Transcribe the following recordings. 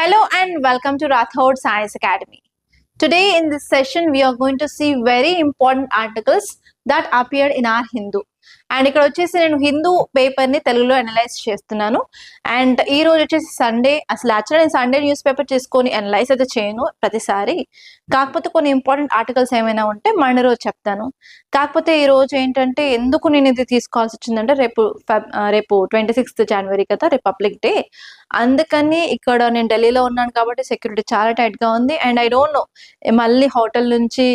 Hello and welcome to Rathod Science Academy. Today in this session we are going to see very important articles that appeared in our Hindu. And ఇక్కడ వచ్చేసి నేను హిందూ పేపర్ని తెలుగులో analyse చేస్తున్నాను. And ఈ రోజు వచ్చేసి సండే. అసలు యాక్చువల్గా నేను సండే న్యూస్ పేపర్ చేసుకొని అనలైజ్ అయితే చేయను ప్రతిసారి. కాకపోతే కొన్ని ఇంపార్టెంట్ ఆర్టికల్స్ ఏమైనా ఉంటే మన రోజు చెప్తాను. కాకపోతే ఈ రోజు ఏంటంటే ఎందుకు నేను ఇది తీసుకోవాల్సి వచ్చిందంటే రేపు 26th January కదా, రిపబ్లిక్ డే. అందుకని ఇక్కడ నేను ఢిల్లీలో ఉన్నాను కాబట్టి సెక్యూరిటీ చాలా టైట్గా ఉంది. అండ్ ఐ డోంట్ నో మళ్ళీ హోటల్ నుంచి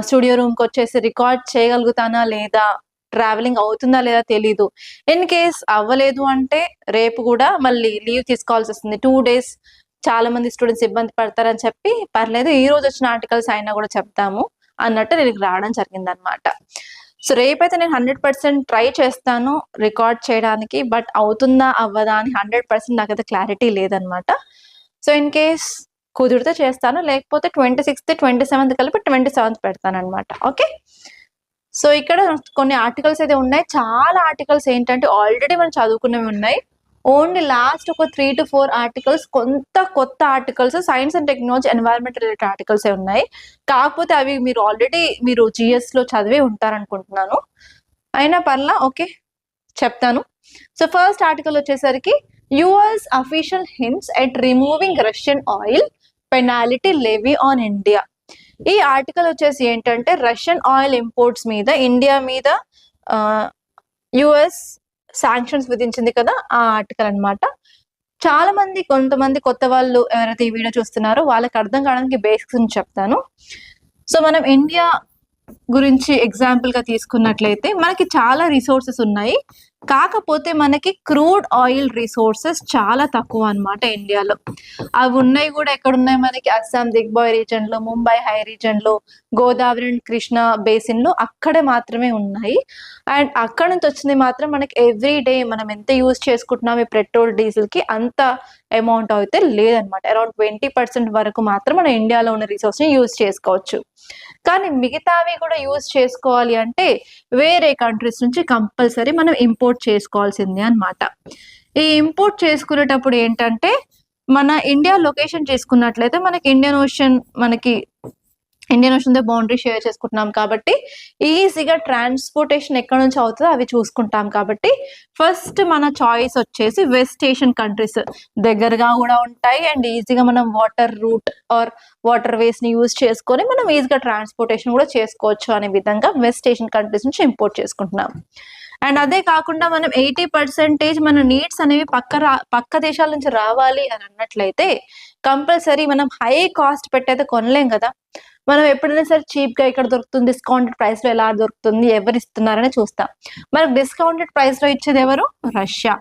స్టూడియో రూమ్కి వచ్చేసి రికార్డ్ చేయగలుగుతానా లేదా, ట్రావెలింగ్ అవుతుందా లేదా తెలీదు. ఇన్ కేస్ అవ్వలేదు అంటే రేపు కూడా మళ్ళీ లీవ్ తీసుకోవాల్సి వస్తుంది. 2 days చాలా మంది స్టూడెంట్స్ ఇబ్బంది పడతారని చెప్పి పర్లేదు ఈ రోజు వచ్చిన ఆర్టికల్స్ అయినా కూడా చెప్తాము అన్నట్టు నేను రావడం జరిగింది అనమాట. సో రేపైతే నేను 100% ట్రై చేస్తాను రికార్డ్ చేయడానికి. బట్ అవుతుందా అవ్వదా అని 100% నాకైతే క్లారిటీ లేదనమాట. సో ఇన్ కేస్ కుదిరితే చేస్తాను, లేకపోతే 26th 27th కలిపి 27th పెడతాను అనమాట. ఓకే, సో ఇక్కడ కొన్ని ఆర్టికల్స్ అయితే ఉన్నాయి. చాలా ఆర్టికల్స్ ఏంటంటే ఆల్రెడీ మనం చదువుకునేవి ఉన్నాయి. ఓన్లీ లాస్ట్ ఒక 3 to 4 ఆర్టికల్స్ కొత్త articles science and technology environment related articles ఉన్నాయి. కాకపోతే అవి మీరు GS లో చదివే ఉంటారనుకుంటున్నాను. అయినా పర్లా, ఓకే చెప్తాను. సో ఫస్ట్ ఆర్టికల్ వచ్చేసరికి US official hints at removing Russian oil penalty levy on India. ఈ ఆర్టికల్ వచ్చేసి ఏంటంటే రష్యన్ ఆయిల్ ఇంపోర్ట్స్ మీద ఇండియా మీద US శాంక్షన్స్ విధించింది కదా, ఆ ఆర్టికల్ అనమాట. కొంతమంది కొత్త వాళ్ళు ఎవరైతే ఈ వీడియో చూస్తున్నారో వాళ్ళకి అర్థం కావడానికి బేసిక్స్ నుంచి చెప్తాను. సో మనం ఇండియా గురించి ఎగ్జాంపుల్ గా తీసుకున్నట్లయితే మనకి చాలా రిసోర్సెస్ ఉన్నాయి. కాకపోతే మనకి క్రూడ్ ఆయిల్ రిసోర్సెస్ చాలా తక్కువ అనమాట ఇండియాలో. అవి ఉన్నాయి కూడా ఎక్కడున్నాయి మనకి అస్సాం దిగ్బాయ్ రీజన్ లో, ముంబై హై రీజన్ లో, గోదావరి అండ్ కృష్ణ బేసిన్ లో అక్కడే మాత్రమే ఉన్నాయి. అండ్ అక్కడ నుంచి వచ్చింది మాత్రం మనకి ఎవ్రీ డే మనం ఎంత యూజ్ చేసుకుంటున్నాం ఈ పెట్రోల్ డీజిల్ కి అంత అమౌంట్ అయితే లేదనమాట. అరౌండ్ 20% వరకు మాత్రం మన ఇండియాలో ఉన్న రిసోర్స్ ని యూజ్ చేసుకోవచ్చు. కానీ మిగతావి కూడా యూజ్ చేసుకోవాలి అంటే వేరే కంట్రీస్ నుంచి కంపల్సరీ మనం ఇంపోర్ట్ చేసుకోవాల్సిందే అనమాట. ఈ ఇంపోర్ట్ చేసుకునేటప్పుడు ఏంటంటే మన ఇండియా లొకేషన్ చేసుకున్నట్లయితే మనకి ఇండియన్ ఓషన్ తో బౌండరీ షేర్ చేసుకుంటున్నాం కాబట్టి ఈజీగా ట్రాన్స్పోర్టేషన్ ఎక్కడ నుంచి అవుతుందో అవి చూసుకుంటాం. కాబట్టి ఫస్ట్ మన చాయిస్ వచ్చేసి వెస్ట్ ఏషియన్ కంట్రీస్ దగ్గరగా కూడా ఉంటాయి. అండ్ ఈజీగా మనం water root or water ways ని యూజ్ చేసుకొని మనం ఈజీగా ట్రాన్స్పోర్టేషన్ కూడా చేసుకోవచ్చు అనే విధంగా వెస్ట్ ఏషియన్ కంట్రీస్ నుంచి ఇంపోర్ట్ చేసుకుంటున్నాం. అండ్ అదే కాకుండా మనం 80% మన నీడ్స్ అనేవి పక్క దేశాల నుంచి రావాలి అని అన్నట్లయితే కంపల్సరీ మనం హై కాస్ట్ పెట్టయితే కొనలేం కదా. మనం ఎప్పుడైనా సరే చీప్ గా ఇక్కడ దొరుకుతుంది, డిస్కౌంటెడ్ ప్రైస్ లో ఎలా దొరుకుతుంది, ఎవరు ఇస్తున్నారని చూస్తాం. మనకు డిస్కౌంటెడ్ ప్రైస్ లో ఇచ్చేది ఎవరు? రష్యా.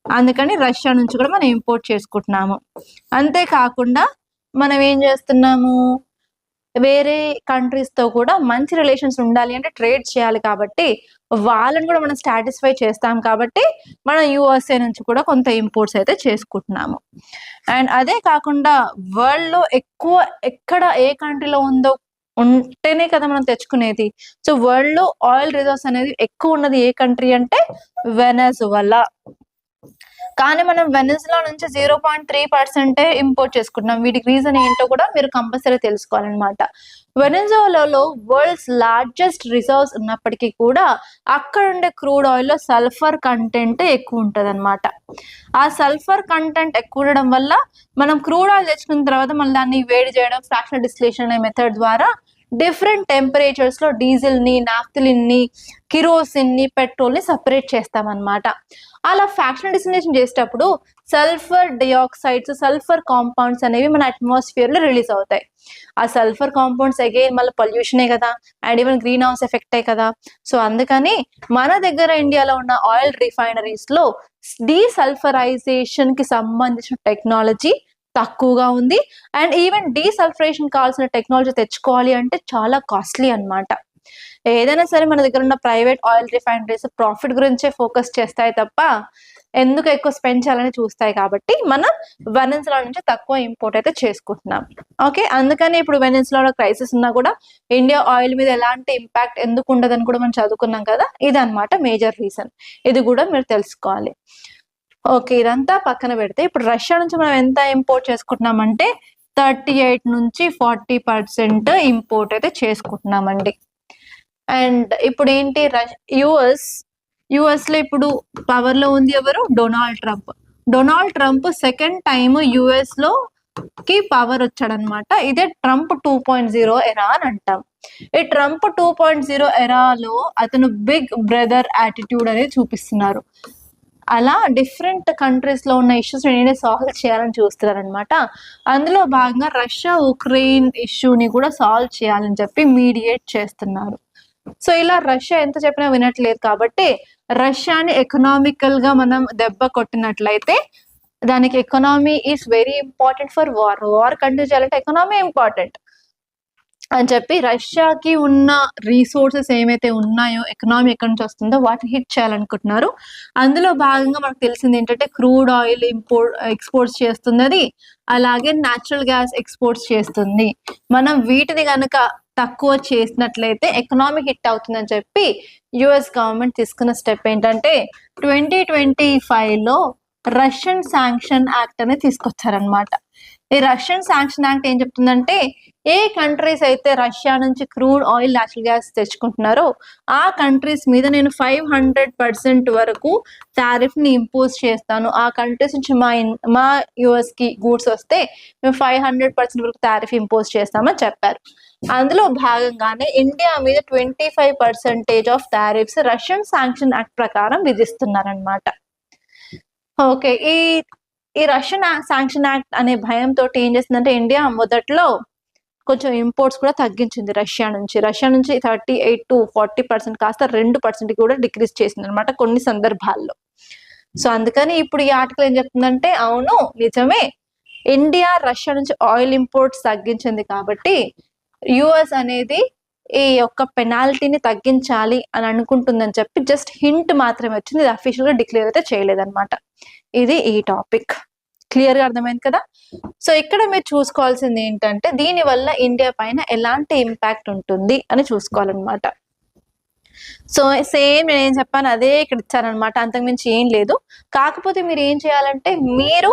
అందుకని రష్యా నుంచి కూడా మనం ఇంపోర్ట్ చేసుకుంటున్నాము. అంతేకాకుండా మనం ఏం చేస్తున్నాము, వేరే కంట్రీస్ తో కూడా మంచి రిలేషన్స్ ఉండాలి అంటే ట్రేడ్ చేయాలి కాబట్టి వాళ్ళని కూడా మనం సాటిస్ఫై చేస్తాం. కాబట్టి మనం USA నుంచి కూడా కొంత ఇంపోర్ట్స్ అయితే చేసుకుంటున్నాము. అండ్ అదే కాకుండా వరల్డ్ లో ఎక్కువ ఎక్కడ ఏ కంట్రీలో ఉంటేనే కదా మనం తెచ్చుకునేది. సో వరల్డ్ లో ఆయిల్ రిజర్వ్స్ అనేది ఎక్కువ ఉన్నది ఏ కంట్రీ అంటే వెనెజువలా. కానీ మనం వెనెజులా నుంచి 0.3% ఇంపోర్ట్ చేసుకుంటున్నాం. వీటికి రీజన్ ఏంటో కూడా మీరు కంపల్సరీ తెలుసుకోవాలన్నమాట. వెనెజులాలో వరల్డ్స్ లార్జెస్ట్ రిజర్వ్స్ ఉన్నప్పటికీ కూడా అక్కడ ఉండే క్రూడ్ ఆయిల్ లో సల్ఫర్ కంటెంట్ ఎక్కువ ఉంటుంది అనమాట. ఆ సల్ఫర్ కంటెంట్ ఎక్కువ ఉండడం వల్ల మనం క్రూడ్ ఆయిల్ తెచ్చుకున్న తర్వాత మళ్ళీ దాన్ని వేడి చేయడం, ఫ్రాక్షనల్ డిస్టిలేషన్ అనే మెథడ్ ద్వారా డిఫరెంట్ టెంపరేచర్స్ లో డీజిల్ ని, నాఫ్థలిన్ ని, కిరోసిన్ ని, పెట్రోల్ ని సపరేట్ చేస్తామన్నమాట. అలా ఫ్రాక్షనల్ డిస్టిలేషన్ చేసేటప్పుడు సల్ఫర్ డైఆక్సైడ్స్, సల్ఫర్ కాంపౌండ్స్ అనేవి మన అట్మాస్ఫియర్ లో రిలీజ్ అవుతాయి. ఆ సల్ఫర్ కాంపౌండ్స్ అగైన్ మళ్ళీ పొల్యూషనే కదా, అండ్ ఈవెన్ గ్రీన్ హౌస్ ఎఫెక్టే కదా. సో అందుకని మన దగ్గర ఇండియాలో ఉన్న ఆయిల్ రిఫైనరీస్ లో డీసల్ఫరైజేషన్ కి సంబంధించిన టెక్నాలజీ తక్కువగా ఉంది. అండ్ ఈవెన్ డీసల్ఫరేషన్ కావాల్సిన టెక్నాలజీ తెచ్చుకోవాలి అంటే చాలా కాస్ట్లీ అనమాట. ఏదైనా సరే మన దగ్గర ఉన్న ప్రైవేట్ ఆయిల్ రిఫైనరీస్ ప్రాఫిట్ గురించే ఫోకస్ చేస్తాయి తప్ప ఎందుకు ఎక్కువ స్పెండ్ చేయాలని చూస్తాయి. కాబట్టి మనం వెనెజులా నుంచి తక్కువ ఇంపోర్ట్ అయితే చేసుకుంటున్నాం. ఓకే, అందుకని ఇప్పుడు వెనెజులాలో క్రైసిస్ ఉన్నా కూడా ఇండియా ఆయిల్ మీద ఎలాంటి ఇంపాక్ట్ ఎందుకు ఉండదని కూడా మనం చదువుకున్నాం కదా. ఇది అనమాట మేజర్ రీజన్. ఇది కూడా మీరు తెలుసుకోవాలి. ఓకే, ఇదంతా పక్కన పెడితే ఇప్పుడు రష్యా నుంచి మనం ఎంత ఇంపోర్ట్ చేసుకుంటున్నామంటే 38 నుంచి 40% ఇంపోర్ట్ అయితే చేసుకుంటున్నామండి. అండ్ ఇప్పుడు ఏంటి, యుఎస్ లో ఇప్పుడు పవర్ లో ఉంది ఎవరు, Donald Trump second time US లో కి పవర్ వచ్చాడనమాట. ఇదే ట్రంప్ 2.0 ఎరా అని అంటాం. ఈ ట్రంప్ 2.0 ఎరాలో అతను బిగ్ బ్రదర్ యాటిట్యూడ్ అనేది చూపిస్తున్నారు. అలా డిఫరెంట్ కంట్రీస్ లో ఉన్న ఇష్యూస్ నేనే సాల్వ్ చేయాలని చూస్తున్నారు అనమాట. అందులో భాగంగా రష్యా ఉక్రెయిన్ ఇష్యూని కూడా సాల్వ్ చేయాలని చెప్పి మీడియేట్ చేస్తున్నారు. సో ఇలా రష్యా ఎంత చెప్పినా వినట్లేదు కాబట్టి రష్యాని ఎకనామికల్ గా మనం దెబ్బ కొట్టినట్లయితే దానికి economy is very important for war continue చేయాలంటే ఎకనామీ ఇంపార్టెంట్ అని చెప్పి రష్యాకి ఉన్న రీసోర్సెస్ ఏమైతే ఉన్నాయో, ఎకనామీ ఎక్కడి నుంచి వస్తుందో వాటిని హిట్ చేయాలనుకుంటున్నారు. అందులో భాగంగా మనకు తెలిసింది ఏంటంటే క్రూడ్ ఆయిల్ ఎక్స్పోర్ట్స్ చేస్తున్నది, అలాగే న్యాచురల్ గ్యాస్ ఎక్స్పోర్ట్స్ చేస్తుంది. మనం వీటిని కనుక తక్కువ చేసినట్లయితే ఎకనామీ హిట్ అవుతుందని చెప్పి యుఎస్ గవర్నమెంట్ తీసుకున్న స్టెప్ ఏంటంటే 2025లో రష్యన్ శాంక్షన్ యాక్ట్ అనేది తీసుకొచ్చారనమాట. ఈ రష్యన్ శాంక్షన్ యాక్ట్ ఏం చెప్తుందంటే ఏ కంట్రీస్ అయితే రష్యా నుంచి క్రూడ్ ఆయిల్, న్యాచురల్ గ్యాస్ తెచ్చుకుంటున్నారో ఆ కంట్రీస్ మీద నేను 500% వరకు టారిఫ్ ని ఇంపోజ్ చేస్తాను. ఆ కంట్రీస్ నుంచి మా యుఎస్ కి గూడ్స్ వస్తే మేము 500% వరకు టారిఫ్ ఇంపోజ్ చేస్తామని చెప్పారు. అందులో భాగంగానే ఇండియా మీద 25% of tariffs Russian sanction act ప్రకారం విధిస్తున్నారనమాట. ఓకే, ఈ రష్యన్ శాంక్షన్ యాక్ట్ అనే భయంతో ఏం చేస్తుందంటే ఇండియా మొదట్లో కొంచెం ఇంపోర్ట్స్ కూడా తగ్గించింది రష్యా నుంచి 38 to 40% కాస్త 2% కూడా డిక్రీజ్ చేసింది అనమాట కొన్ని సందర్భాల్లో. సో అందుకని ఇప్పుడు ఈ ఆర్టికల్ ఏం చెప్తుందంటే అవును నిజమే, ఇండియా రష్యా నుంచి ఆయిల్ ఇంపోర్ట్స్ తగ్గించింది కాబట్టి యుఎస్ అనేది ఈ యొక్క పెనాల్టీని తగ్గించాలి అని అనుకుంటుందని చెప్పి జస్ట్ హింట్ మాత్రమే వచ్చింది, ఇది అఫీషియల్ గా డిక్లేర్ అయితే చేయలేదన్నమాట. ఇది ఈ టాపిక్ క్లియర్ గా అర్థమైంది కదా. సో ఇక్కడ మీరు చూసుకోవాల్సింది ఏంటంటే దీని వల్ల ఇండియా పైన ఎలాంటి ఇంపాక్ట్ ఉంటుంది అని చూసుకోవాలన్నమాట. సో సేమ్ నేను ఏం చెప్పాను అదే ఇక్కడ ఇచ్చారనమాట, అంతకుమించి ఏం లేదు. కాకపోతే మీరు ఏం చేయాలంటే మీరు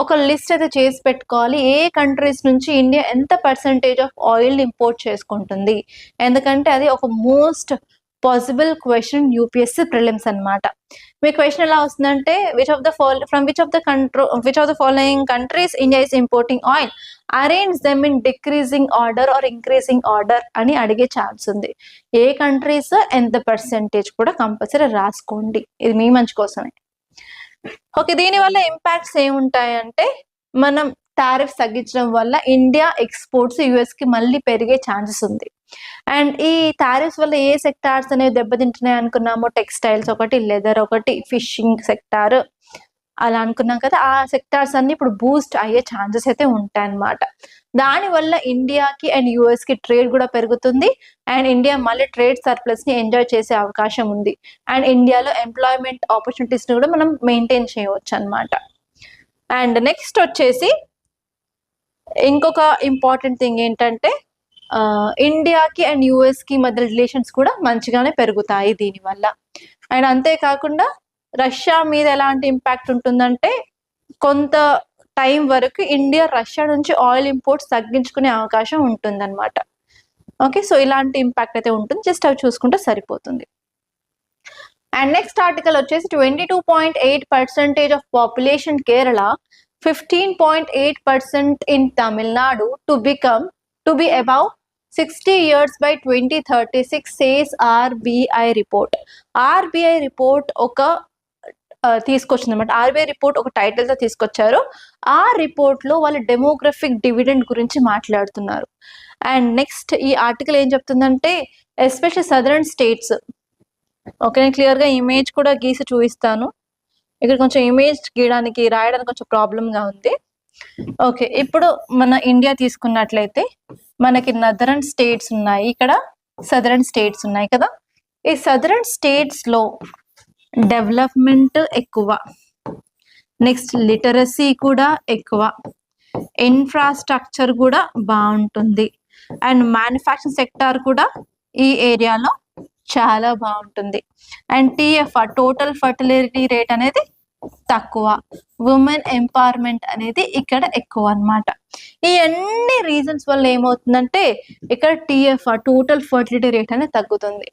ఒక లిస్ట్ అయితే చేసి పెట్టుకోవాలి, ఏ కంట్రీస్ నుంచి ఇండియా ఎంత పర్సంటేజ్ ఆఫ్ ఆయిల్ ఇంపోర్ట్ చేసుకుంటుంది. ఎందుకంటే అది ఒక most possible question UPSC prelims అన్నమాట. మీ క్వశ్చన్ ఎలా వస్తుందంటే which of the following countries India is importing oil, arrange them in decreasing order or increasing order అని అడిగే ఛాన్స్ ఉంది. ఏ కంట్రీస్ ఎంత పర్సెంటేజ్ కూడా కంపల్సరీ రాసుకోండి, ఇది మీ మంచి కోసమే. ఓకే, దీని వల్ల ఇంపాక్ట్స్ ఏముంటాయంటే మనం టారిఫ్స్ తగ్గించడం వల్ల ఇండియా ఎక్స్పోర్ట్స్ యుఎస్ కి మళ్ళీ పెరిగే ఛాన్సెస్ ఉంది. అండ్ ఈ టారిఫ్స్ వల్ల ఏ సెక్టార్స్ అనేవి దెబ్బతింటున్నాయి అనుకున్నామో, టెక్స్టైల్స్ ఒకటి, లెదర్ ఒకటి, ఫిషింగ్ సెక్టార్ అలా అనుకున్నాం కదా, ఆ సెక్టార్స్ అన్ని ఇప్పుడు బూస్ట్ అయ్యే ఛాన్సెస్ అయితే ఉంటాయి అన్నమాట. దానివల్ల ఇండియాకి అండ్ యుఎస్ కి ట్రేడ్ కూడా పెరుగుతుంది అండ్ ఇండియా మళ్ళీ ట్రేడ్ సర్ప్లస్ ని ఎంజాయ్ చేసే అవకాశం ఉంది. అండ్ ఇండియాలో ఎంప్లాయ్మెంట్ ఆపర్చునిటీస్ ని కూడా మనం మెయింటైన్ చేయవచ్చు అన్నమాట. అండ్ నెక్స్ట్ వచ్చేసి ఇంకొక ఇంపార్టెంట్ థింగ్ ఏంటంటే ఇండియాకి అండ్ యుఎస్ కి మధ్య రిలేషన్స్ కూడా మంచిగానే పెరుగుతాయి దీనివల్ల. అండ్ అంతేకాకుండా రష్యా మీద ఎలాంటి ఇంపాక్ట్ ఉంటుందంటే కొంత టైం వరకు ఇండియా రష్యా నుంచి ఆయిల్ ఇంపోర్ట్స్ తగ్గించుకునే అవకాశం ఉంటుందన్నమాట. ఓకే, సో ఇలాంటి ఇంపాక్ట్ అయితే ఉంటుంది, జస్ట్ అవి చూసుకుంటే సరిపోతుంది. అండ్ నెక్స్ట్ ఆర్టికల్ వచ్చేసి 22.8% of population Kerala, 15.8% in Tamil Nadu to be above 60 years by 2036 says RBI report. RBI report ఒక తీసుకొచ్చింది అనమాట. ఆర్బీఐ రిపోర్ట్ ఒక టైటిల్ తో తీసుకొచ్చారు. ఆ రిపోర్ట్ లో వాళ్ళు డెమోగ్రఫిక్ డివిడెండ్ గురించి మాట్లాడుతున్నారు. అండ్ నెక్స్ట్ ఈ ఆర్టికల్ ఏం చెప్తుందంటే ఎస్పెషల్లీ సదరన్ స్టేట్స్, ఓకే నేను క్లియర్ గా ఇమేజ్ కూడా గీసి చూపిస్తాను, ఇక్కడ కొంచెం ఇమేజ్ గీయడానికి రాయడానికి కొంచెం ప్రాబ్లమ్ గా ఉంది. ఓకే, ఇప్పుడు మన ఇండియా తీసుకున్నట్లయితే మనకి నదరన్ స్టేట్స్ ఉన్నాయి, ఇక్కడ సదరన్ స్టేట్స్ ఉన్నాయి కదా. ఈ సదరన్ స్టేట్స్ లో డెవలప్మెంట్ ఎక్కువ, నెక్స్ట్ లిటరసీ కూడా ఎక్కువ, ఇన్ఫ్రాస్ట్రక్చర్ కూడా బాగుంటుంది అండ్ మ్యానుఫ్యాక్చరింగ్ సెక్టార్ కూడా ఈ ఏరియాలో చాలా బాగుంటుంది. And TFR total fertility rate అనేది తక్కువ, ఉమెన్ ఎంపవర్మెంట్ అనేది ఇక్కడ ఎక్కువ అన్నమాట. ఈ అన్ని రీజన్స్ వల్ల ఏమవుతుందంటే ఇక్కడ TFR టోటల్ ఫర్టిలిటీ రేట్ అనేది తగ్గుతుంది.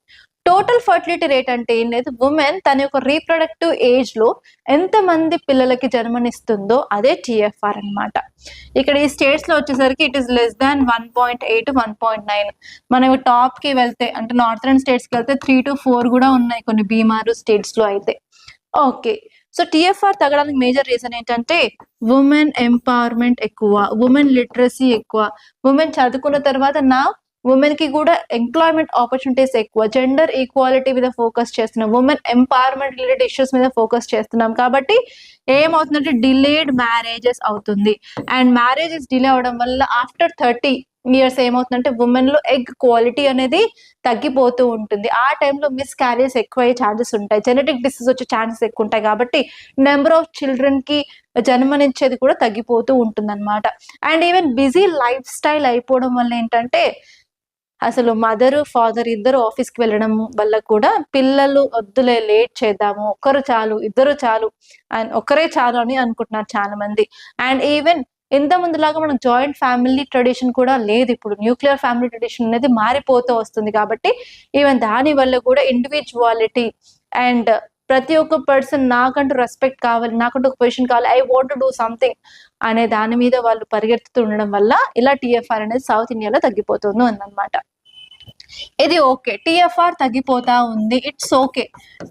టోటల్ ఫర్టిలిటీ రేట్ అంటే ఏం లేదు, ఉమెన్ తన యొక్క రీప్రొడక్టివ్ ఏజ్ లో ఎంత మంది పిల్లలకి జన్మనిస్తుందో అదే TFR అన్నమాట. ఇక్కడ ఈ స్టేట్స్ లో వచ్చేసరికి it is less than 1.8 to 1.9. మనం టాప్ కి వెళ్తే అంటే నార్థరన్ స్టేట్స్ కి వెళ్తే 3 to 4 కూడా ఉన్నాయి కొన్ని బీమారు స్టేట్స్ లో అయితే. ఓకే, సో TFR తగ్గడానికి మేజర్ రీజన్ ఏంటంటే ఉమెన్ ఎంపవర్మెంట్ ఎక్కువ, ఉమెన్ లిటరసీ ఎక్కువ, ఉమెన్ చదువుకున్న తర్వాత ఉమెన్ కి కూడా ఎంప్లాయ్మెంట్ ఆపర్చునిటీస్ ఎక్కువ, జెండర్ ఈక్వాలిటీ మీద ఫోకస్ చేస్తున్నాం, ఉమెన్ ఎంపవర్మెంట్ రిలేటెడ్ ఇష్యూస్ మీద ఫోకస్ చేస్తున్నాం. కాబట్టి ఏమవుతుందంటే డిలేడ్ మ్యారేజెస్ అవుతుంది. అండ్ మ్యారేజెస్ డిలే అవడం వల్ల ఆఫ్టర్ 30 years ఏమవుతుందంటే ఉమెన్ లో ఎగ్ క్వాలిటీ అనేది తగ్గిపోతూ ఉంటుంది. ఆ టైంలో మిస్ క్యారేజ్ ఎక్కువ అయ్యే ఛాన్సెస్ ఉంటాయి, జెనెటిక్ డిసీజ్ వచ్చే ఛాన్సెస్ ఎక్కువ ఉంటాయి. కాబట్టి నెంబర్ ఆఫ్ చిల్డ్రన్ కి జన్మనిచ్చేది కూడా తగ్గిపోతూ ఉంటుంది అనమాట. And even busy life style అయిపోవడం వల్ల ఏంటంటే అసలు మదర్ ఫాదర్ ఇద్దరు ఆఫీస్కి వెళ్ళడం వల్ల కూడా పిల్లలు వద్దులే లేట్ చేద్దాము, ఒకరు చాలు ఇద్దరు చాలు అండ్ ఒకరే చాలు అని అనుకుంటున్నారు చాలా మంది. అండ్ ఈవెన్ ఇంత ముందులాగా మనం జాయింట్ ఫ్యామిలీ ట్రెడిషన్ కూడా లేదు, ఇప్పుడు న్యూక్లియర్ ఫ్యామిలీ ట్రెడిషన్ అనేది మారిపోతూ వస్తుంది. కాబట్టి ఈవెన్ దాని వల్ల కూడా ఇండివిజువాలిటీ అండ్ ప్రతి ఒక్క పర్సన్ నాకంటూ రెస్పెక్ట్ కావాలి, నాకంటూ ఒక పొజిషన్ కావాలి, I want to do something అనే దాని మీద వాళ్ళు పరిగెత్తుతూ ఉండడం వల్ల ఇలా TFR అనేది సౌత్ ఇండియాలో తగ్గిపోతుంది అన్నమాట. ఇది ఓకే, TFR తగ్గిపోతా ఉంది, ఇట్స్ ఓకే.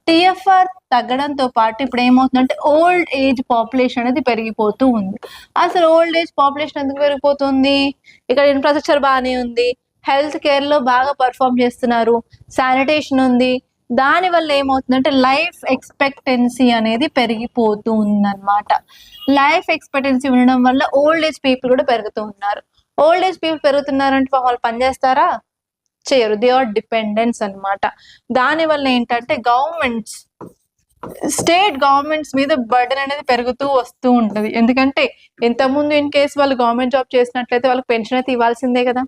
TFR తగ్గడంతో పాటు ఇప్పుడు ఏమవుతుందంటే ఓల్డ్ ఏజ్ పాపులేషన్ అనేది పెరిగిపోతూ ఉంది. అసలు ఓల్డ్ ఏజ్ పాపులేషన్ ఎందుకు పెరిగిపోతుంది? ఇక్కడ ఇన్ఫ్రాస్ట్రక్చర్ బాగానే ఉంది, హెల్త్ కేర్ లో బాగా పర్ఫామ్ చేస్తున్నారు, శానిటేషన్ ఉంది, దాని వల్ల ఏమవుతుందంటే లైఫ్ ఎక్స్పెక్టెన్సీ అనేది పెరిగిపోతూ ఉందన్నమాట. లైఫ్ ఎక్స్పెక్టెన్సీ ఉండడం వల్ల ఓల్డ్ ఏజ్ పీపుల్ కూడా పెరుగుతూ ఉన్నారు. ఓల్డ్ ఏజ్ పీపుల్ పెరుగుతున్నారంటే వాళ్ళు పనిచేస్తారా? చేయరు, దే ఆర్ డిపెండెన్స్ అనమాట. దాని వల్ల ఏంటంటే స్టేట్ గవర్నమెంట్స్ మీద బర్డెన్ అనేది పెరుగుతూ వస్తూ ఉంటది. ఎందుకంటే ఇంతకుముందు ఇన్ కేసు వాళ్ళు గవర్నమెంట్ జాబ్ చేసినట్లయితే వాళ్ళకి పెన్షన్ అయితే ఇవ్వాల్సిందే కదా.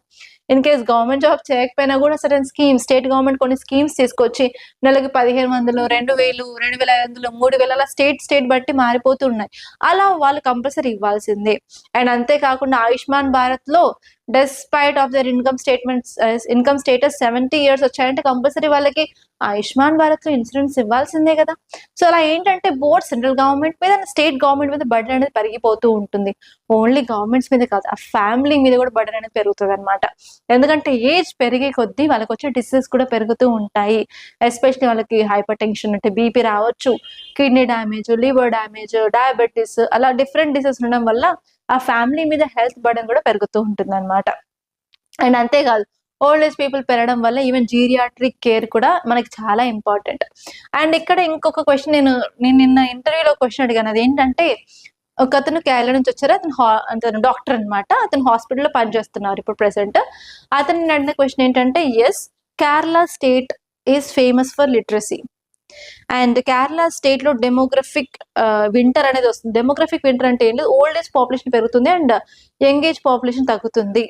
ఇన్ కేస్ గవర్నమెంట్ జాబ్ చేయకపోయినా కూడా సర్టెన్ స్కీమ్స్, స్టేట్ గవర్నమెంట్ కొన్ని స్కీమ్స్ తీసుకొచ్చి నెలకి 1500, 2000, 2500, 3000 అలా స్టేట్ బట్టి మారిపోతూ ఉన్నాయి. అలా వాళ్ళు కంపల్సరీ ఇవ్వాల్సిందే. అండ్ అంతేకాకుండా ఆయుష్మాన్ భారత్ లో despite of their income status 70 years వచ్చాయంటే కంపల్సరీ వాళ్ళకి ఆయుష్మాన్ భారత్ లో ఇన్సూరెన్స్ ఇవ్వాల్సిందే కదా. సో అలా ఏంటంటే బోత్ సెంట్రల్ గవర్నమెంట్ మీద స్టేట్ గవర్నమెంట్ మీద బర్డెన్ అనేది పెరిగిపోతూ ఉంటుంది. ఓన్లీ గవర్నమెంట్స్ మీద కాదు, ఆ ఫ్యామిలీ మీద కూడా బర్డెన్ అనేది పెరుగుతుంది అనమాట. ఎందుకంటే ఏజ్ పెరిగే కొద్దీ వాళ్ళకి వచ్చే డిసీజెస్ కూడా పెరుగుతూ ఉంటాయి. ఎస్పెషల్లీ వాళ్ళకి హైపర్ టెన్షన్ అంటే బీపీ రావచ్చు, kidney damage, liver damage, diabetes, అలా డిఫరెంట్ డిసీజెస్ ఉండడం వల్ల ఆ ఫ్యామిలీ మీద హెల్త్ బర్డెన్ కూడా పెరుగుతూ ఉంటుంది అనమాట. అండ్ అంతేకాదు ఓల్డ్ ఏజ్ పీపుల్ పెరగడం వల్ల ఈవెన్ జీరియాట్రిక్ కేర్ కూడా మనకి చాలా ఇంపార్టెంట్. అండ్ ఇక్కడ ఇంకొక క్వశ్చన్ నేను నిన్న ఇంటర్వ్యూలో క్వశ్చన్ అడిగాను, అది ఏంటంటే ఒక అతను కేరళ నుంచి వచ్చారు, అతను డాక్టర్ అనమాట, అతను హాస్పిటల్లో పనిచేస్తున్నారు ఇప్పుడు ప్రెసెంట్. అతను అడిగిన క్వశ్చన్ ఏంటంటే yes, Kerala state is famous for literacy and Kerala state లో డెమోగ్రఫిక్ వింటర్ అనేది వస్తుంది. డెమోగ్రఫిక్ వింటర్ అంటే ఏంటి? ఓల్డ్ ఏజ్ పాపులేషన్ పెరుగుతుంది అండ్ యంగ్ ఏజ్ పాపులేషన్ తగ్గుతుంది.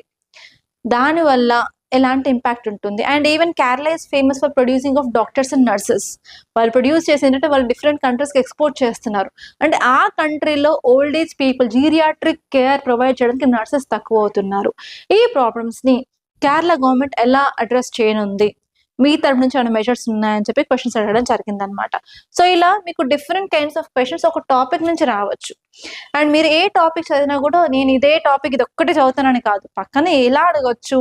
దానివల్ల ఎలాంటి ఇంపాక్ట్ ఉంటుంది? And even Kerala is famous for producing of doctors and nurses. వాళ్ళు ప్రొడ్యూస్ చేసి ఏంటంటే వాళ్ళు డిఫరెంట్ కంట్రీస్కి ఎక్స్పోర్ట్ చేస్తున్నారు. అంటే ఆ కంట్రీలో old age people geriatric care provide చేయడానికి నర్సెస్ తక్కువ అవుతున్నారు. ఈ ప్రాబ్లమ్స్ ని కేరళ గవర్నమెంట్ ఎలా అడ్రస్ చేయనుంది, మీ తరపు నుంచి ఏమైనా మెజర్స్ ఉన్నాయని చెప్పి క్వశ్చన్స్ అడగడం జరిగిందనమాట. సో ఇలా మీకు డిఫరెంట్ కైండ్స్ ఆఫ్ క్వశ్చన్స్ ఒక టాపిక్ నుంచి రావచ్చు. అండ్ మీరు ఏ టాపిక్ చదివినా కూడా నేను ఇదే టాపిక్ ఇది ఒక్కటే చదువుతానని కాదు, పక్కనే ఎలా అడగొచ్చు,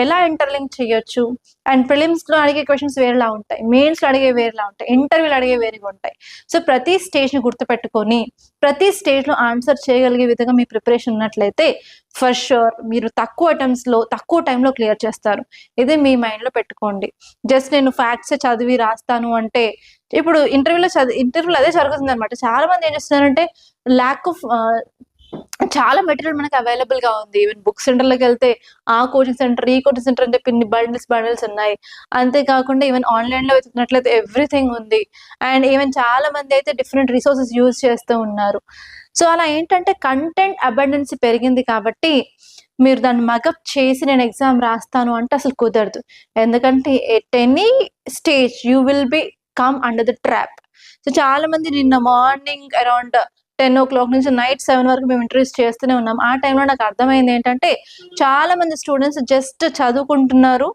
ఎలా ఇంటర్లింక్ చేయొచ్చు. అండ్ ప్రిలిమ్స్ లో అడిగే క్వశ్చన్స్ వేరేలా ఉంటాయి, మెయిన్స్ లో అడిగే వేరేలా ఉంటాయి, ఇంటర్వ్యూలు అడిగే వేరేగా ఉంటాయి. సో ప్రతి స్టేజ్ ని గుర్తుపెట్టుకొని ప్రతి స్టేజ్ లో ఆన్సర్ చేయగలిగే విధంగా మీ ప్రిపరేషన్ ఉన్నట్లయితే ఫర్ షూర్ మీరు తక్కువ అటెంప్ట్స్ లో తక్కువ టైంలో క్లియర్ చేస్తారు. ఇది మీ మైండ్ లో పెట్టుకోండి. జస్ట్ నేను ఫ్యాక్ట్స్ చదివి రాస్తాను అంటే ఇప్పుడు ఇంటర్వ్యూలో అదే జరుగుతుంది అనమాట. చాలా మంది ఏం చేస్తున్నారంటే ల్యాక్ ఆఫ్ చాలా మెటీరియల్ మనకి అవైలబుల్ గా ఉంది. ఈవెన్ బుక్ సెంటర్ లోకి వెళ్తే ఆ కోచింగ్ సెంటర్ ఈ కోచింగ్ సెంటర్ అని చెప్పి ఇన్ని బండిల్స్ ఉన్నాయి. అంతేకాకుండా ఈవెన్ ఆన్లైన్ లో వెతుకున్నట్లయితే ఎవ్రీథింగ్ ఉంది. అండ్ ఈవెన్ చాలా మంది అయితే డిఫరెంట్ రిసోర్సెస్ యూజ్ చేస్తూ ఉన్నారు. సో అలా ఏంటంటే కంటెంట్ అబండెన్సీ పెరిగింది కాబట్టి మీరు దాన్ని మగప్ చేసి నేను ఎగ్జామ్ రాస్తాను అంటే అసలు కుదరదు. ఎందుకంటే at any stage you will be come under the trap. So చాలా మంది నిన్న మార్నింగ్ అరౌండ్ 10 o'clock నుంచి నైట్ 7 వరకు మేము ఇంటర్వ్యూస్ చేస్తూనే ఉన్నాం. ఆ టైంలో నాకు అర్థమైంది ఏంటంటే చాలా మంది స్టూడెంట్స్ జస్ట్ చదువుకుంటున్నారు,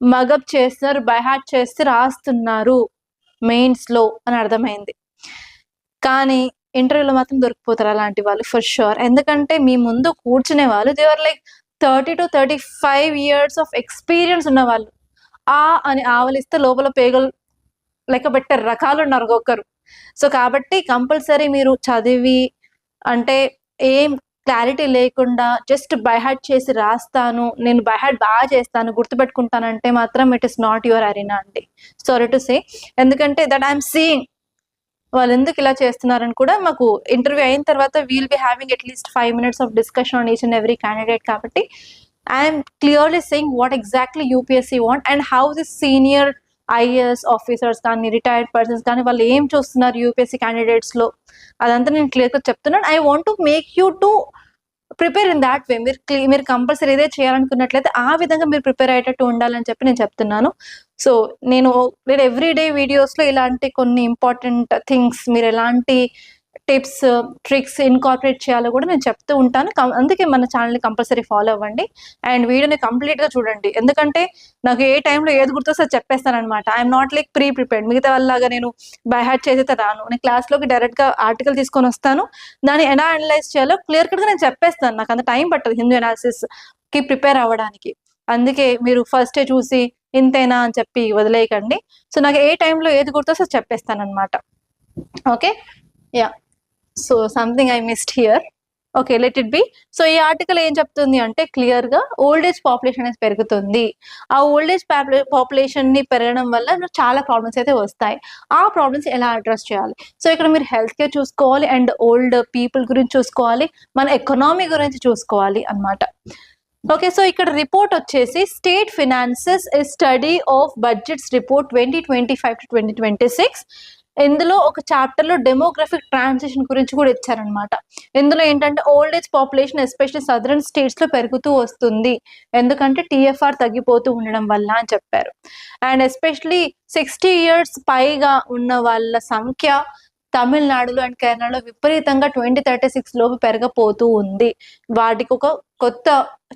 మగప్ చేస్తున్నారు, బై హార్ట్ చేసి రాస్తున్నారు మెయిన్స్ లో అని అర్థమైంది. కానీ ఇంటర్వ్యూలో మాత్రం దొరికిపోతారు అలాంటి వాళ్ళు ఫర్ షూర్. ఎందుకంటే మీ ముందు కూర్చునే వాళ్ళు they're like 30 to 35 years of experience ఉన్న వాళ్ళు. అని ఆవలిస్తే లోపల పేగలు లెక్క పెట్టే రకాలు ఉన్నారు ఒక్కొక్కరు. సో కాబట్టి కంపల్సరీ మీరు చదివి అంటే ఏం క్లారిటీ లేకుండా జస్ట్ బై హార్ట్ చేసి రాస్తాను, నేను బై హార్ట్ బాగా చేస్తాను, గుర్తుపెట్టుకుంటానంటే మాత్రం it is not your arena అండి. Sorry to say. ఎందుకంటే దట్ ఐఎమ్ సీయింగ్ వాళ్ళు ఎందుకు ఇలా చేస్తున్నారని కూడా మాకు ఇంటర్వ్యూ అయిన తర్వాత we'll be having at least 5 minutes of discussion on each and every candidate. కాబట్టి I'm clearly saying what exactly UPSC want and how this senior IAS officers కానీ రిటైర్డ్ పర్సన్స్ కానీ వాళ్ళు ఏం చూస్తున్నారు యూపీఎస్సీ క్యాండిడేట్స్ లో, అదంతా నేను క్లియర్గా చెప్తున్నాను. I want to make you to prepare in that way. మీరు కంపల్సరీ ఇదే చేయాలనుకున్నట్లయితే ఆ విధంగా మీరు ప్రిపేర్ అయ్యేటట్టు ఉండాలని చెప్పి నేను చెప్తున్నాను. సో నేను ఎవ్రీడే వీడియోస్లో ఇలాంటి కొన్ని ఇంపార్టెంట్ థింగ్స్ మీరు ఎలాంటి టిప్స్ ట్రిక్స్ ఇన్కార్పొరేట్ చేయాలో కూడా నేను చెప్తూ ఉంటాను. అందుకే మన ఛానల్ని కంపల్సరీ ఫాలో అవ్వండి అండ్ వీడియోని కంప్లీట్గా చూడండి. ఎందుకంటే నాకు ఏ టైంలో ఏది గుర్తొస్తే చెప్పేస్తాను అనమాట. I'm not like prepared. మిగతా వాళ్ళలాగా నేను బై హార్ట్ చేసేది రాను. నేను క్లాస్లోకి డైరెక్ట్గా ఆర్టికల్ తీసుకొని వస్తాను, దాన్ని ఎలా అనలైజ్ చేయాలో క్లియర్ కట్గా నేను చెప్పేస్తాను. నాకు అంత టైం పట్టదు హిందూ అనాలిసిస్కి ప్రిపేర్ అవ్వడానికి. అందుకే మీరు ఫస్టే చూసి ఇంతేనా అని చెప్పి వదిలేయకండి. సో నాకు ఏ టైంలో ఏది గుర్తొస్తే చెప్పేస్తాను అనమాట. Okay, yeah. So something I missed here. Okay, let it be. So ఈ ఆర్టికల్ ఏం చెప్తుంది అంటే క్లియర్ గా ఓల్డ్ ఏజ్ పాపులేషన్ అనేది పెరుగుతుంది. ఆ ఓల్డ్ ఏజ్ పాపులేషన్ ని పెరగడం వల్ల చాలా ప్రాబ్లమ్స్ అయితే వస్తాయి. ఆ ప్రాబ్లమ్స్ ఎలా అడ్రస్ చేయాలి? సో ఇక్కడ మీరు హెల్త్ కేర్ చూసుకోవాలి అండ్ ఓల్డ్ పీపుల్ గురించి చూసుకోవాలి, మన ఎకనామీ గురించి చూసుకోవాలి అన్నమాట. ఓకే, సో ఇక్కడ రిపోర్ట్ వచ్చేసి state finances study of budgets report 2025 to 2026. ఇందులో ఒక చాప్టర్ లో డెమోగ్రఫిక్ ట్రాన్సిషన్ గురించి కూడా ఇచ్చారనమాట. ఇందులో ఏంటంటే old age population especially southern states లో పెరుగుతూ వస్తుంది, ఎందుకంటే టీఎఫ్ఆర్ తగ్గిపోతూ ఉండడం వల్ల అని చెప్పారు. అండ్ ఎస్పెషల్లీ 60 years పైగా ఉన్న వాళ్ళ సంఖ్య తమిళనాడులో అండ్ కేరళలో విపరీతంగా 2036 లోపు పెరగపోతూ ఉంది. వాటికి ఒక కొత్త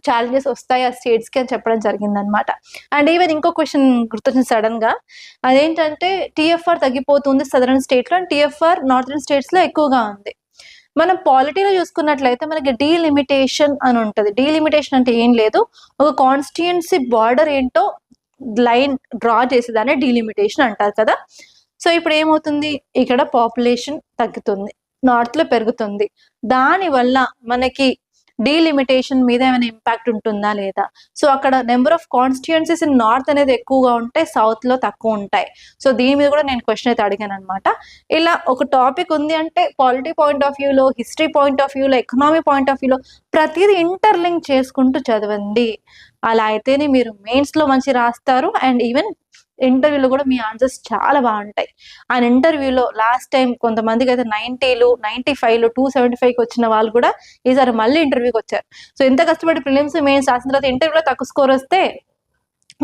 ఛాలెంజెస్ వస్తాయి ఆ స్టేట్స్ కి అని చెప్పడం జరిగింది అనమాట. అండ్ ఈవెన్ ఇంకో క్వశ్చన్ గుర్తొచ్చింది సడన్ గా, అదేంటంటే టీఎఫ్ఆర్ తగ్గిపోతుంది సదరన్ స్టేట్ లో అండ్ టీఎఫ్ఆర్ నార్థరన్ స్టేట్స్ లో ఎక్కువగా ఉంది. మనం పాలిటీలో చూసుకున్నట్లయితే మనకి డీలిమిటేషన్ అని ఉంటుంది. డీలిమిటేషన్ అంటే ఏం లేదు, ఒక కాన్స్టిట్యుయెన్సీ బార్డర్ ఏంటో లైన్ డ్రా చేసేదాన్ని డీలిమిటేషన్ అంటారు కదా. సో ఇప్పుడు ఏమవుతుంది, ఇక్కడ పాపులేషన్ తగ్గుతుంది, నార్త్ లో పెరుగుతుంది, దాని వల్ల మనకి డీలిమిటేషన్ మీద ఏమైనా ఇంపాక్ట్ ఉంటుందా లేదా? సో అక్కడ number of constituencies in north అనేది ఎక్కువగా ఉంటాయి, సౌత్ లో తక్కువ ఉంటాయి. సో దీని మీద కూడా నేను క్వశ్చన్ అయితే అడిగాను అనమాట. ఇలా ఒక టాపిక్ ఉంది అంటే పాలిటీ పాయింట్ ఆఫ్ వ్యూలో, హిస్టరీ పాయింట్ ఆఫ్ వ్యూలో, ఎకనామీ పాయింట్ ఆఫ్ వ్యూలో ప్రతిదీ ఇంటర్లింక్ చేసుకుంటూ చదవండి. అలా అయితేనే మీరు మెయిన్స్ లో మంచి రాస్తారు అండ్ ఈవెన్ ఇంటర్వ్యూలో కూడా మీ ఆన్సర్స్ చాలా బాగుంటాయి. అండ్ ఇంటర్వ్యూలో లాస్ట్ టైం కొంతమందికి అయితే 90s, 95s, 275 వచ్చిన వాళ్ళు కూడా ఈసారి మళ్ళీ ఇంటర్వ్యూకి వచ్చారు. సో ఎంత కష్టపడి ప్రిలిమ్స్ మెయిన్స్ రాసిన తర్వాత ఇంటర్వ్యూలో తక్కువ స్కోర్ వస్తే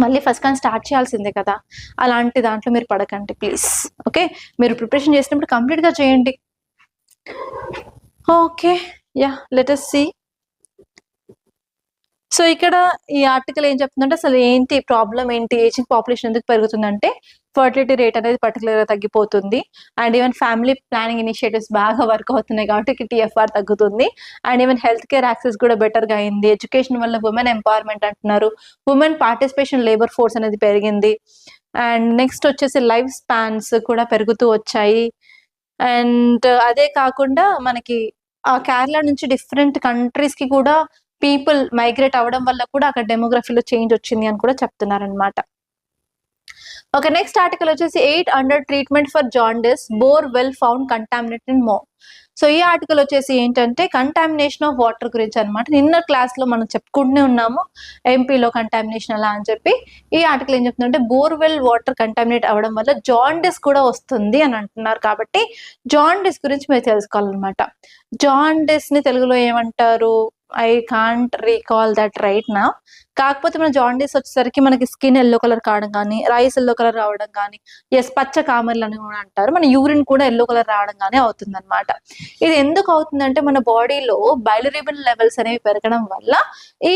మళ్ళీ ఫస్ట్ కానీ స్టార్ట్ చేయాల్సిందే కదా. అలాంటి దాంట్లో మీరు పడకండి ప్లీజ్. ఓకే, మీరు ప్రిపరేషన్ చేసినప్పుడు కంప్లీట్గా చేయండి. Okay, yeah, let us see. So ఇక్కడ ఈ ఆర్టికల్ ఏం చెప్తుందంటే అసలు ఏంటి ప్రాబ్లం ఏంటి, ఏజింగ్ పాపులేషన్ ఎందుకు పెరుగుతుందంటే ఫర్టిలిటీ రేట్ అనేది పర్టికులర్గా తగ్గిపోతుంది and even family planning initiatives బాగా వర్క్ అవుతున్నాయి కాబట్టి టీఎఫ్ఆర్ తగ్గుతుంది and even health care access కూడా బెటర్గా అయింది. ఎడ్యుకేషన్ వల్ల ఉమెన్ ఎంపవర్మెంట్ అంటున్నారు, ఉమెన్ పార్టిసిపేషన్ లేబర్ ఫోర్స్ అనేది పెరిగింది అండ్ నెక్స్ట్ వచ్చేసి లైఫ్ స్పాన్స్ కూడా పెరుగుతూ వచ్చాయి. అండ్ అదే కాకుండా మనకి ఆ కేరళ నుంచి డిఫరెంట్ కంట్రీస్ కి కూడా పీపుల్ మైగ్రేట్ అవ్వడం వల్ల కూడా అక్కడ డెమోగ్రఫీలో చేంజ్ వచ్చింది అని కూడా చెప్తున్నారనమాట. ఓకే, నెక్స్ట్ ఆర్టికల్ వచ్చేసి 8 under treatment for jaundice, bore well found contaminated in మో. సో ఈ ఆర్టికల్ వచ్చేసి ఏంటంటే కంటామినేషన్ ఆఫ్ వాటర్ గురించి అనమాట. నిన్న క్లాస్ లో మనం చెప్పుకుంటూనే ఉన్నాము ఎంపీలో కంటామినేషన్ అలా అని చెప్పి. ఈ ఆర్టికల్ ఏం చెప్తుందంటే బోర్వెల్ వాటర్ కంటామినేట్ అవ్వడం వల్ల జాండిస్ కూడా వస్తుంది అని అంటున్నారు. కాబట్టి జాండిస్ గురించి మీరు తెలుసుకోవాలన్నమాట. జాండిస్ ని తెలుగులో ఏమంటారు? I can't recall that right నా. కాకపోతే మన జాండీస్ వచ్చేసరికి మనకి స్కిన్ ఎల్లో కలర్ కావడం కానీ, రైస్ ఎల్లో కలర్ రావడం కానీ, పచ్చ కామెర్లు అని కూడా అంటారు, మన యూరిన్ కూడా ఎల్లో కలర్ రావడం కానీ అవుతుంది అనమాట. ఇది ఎందుకు అవుతుందంటే మన బాడీలో బైలిరూబిన్ లెవెల్స్ అనేవి పెరగడం వల్ల ఈ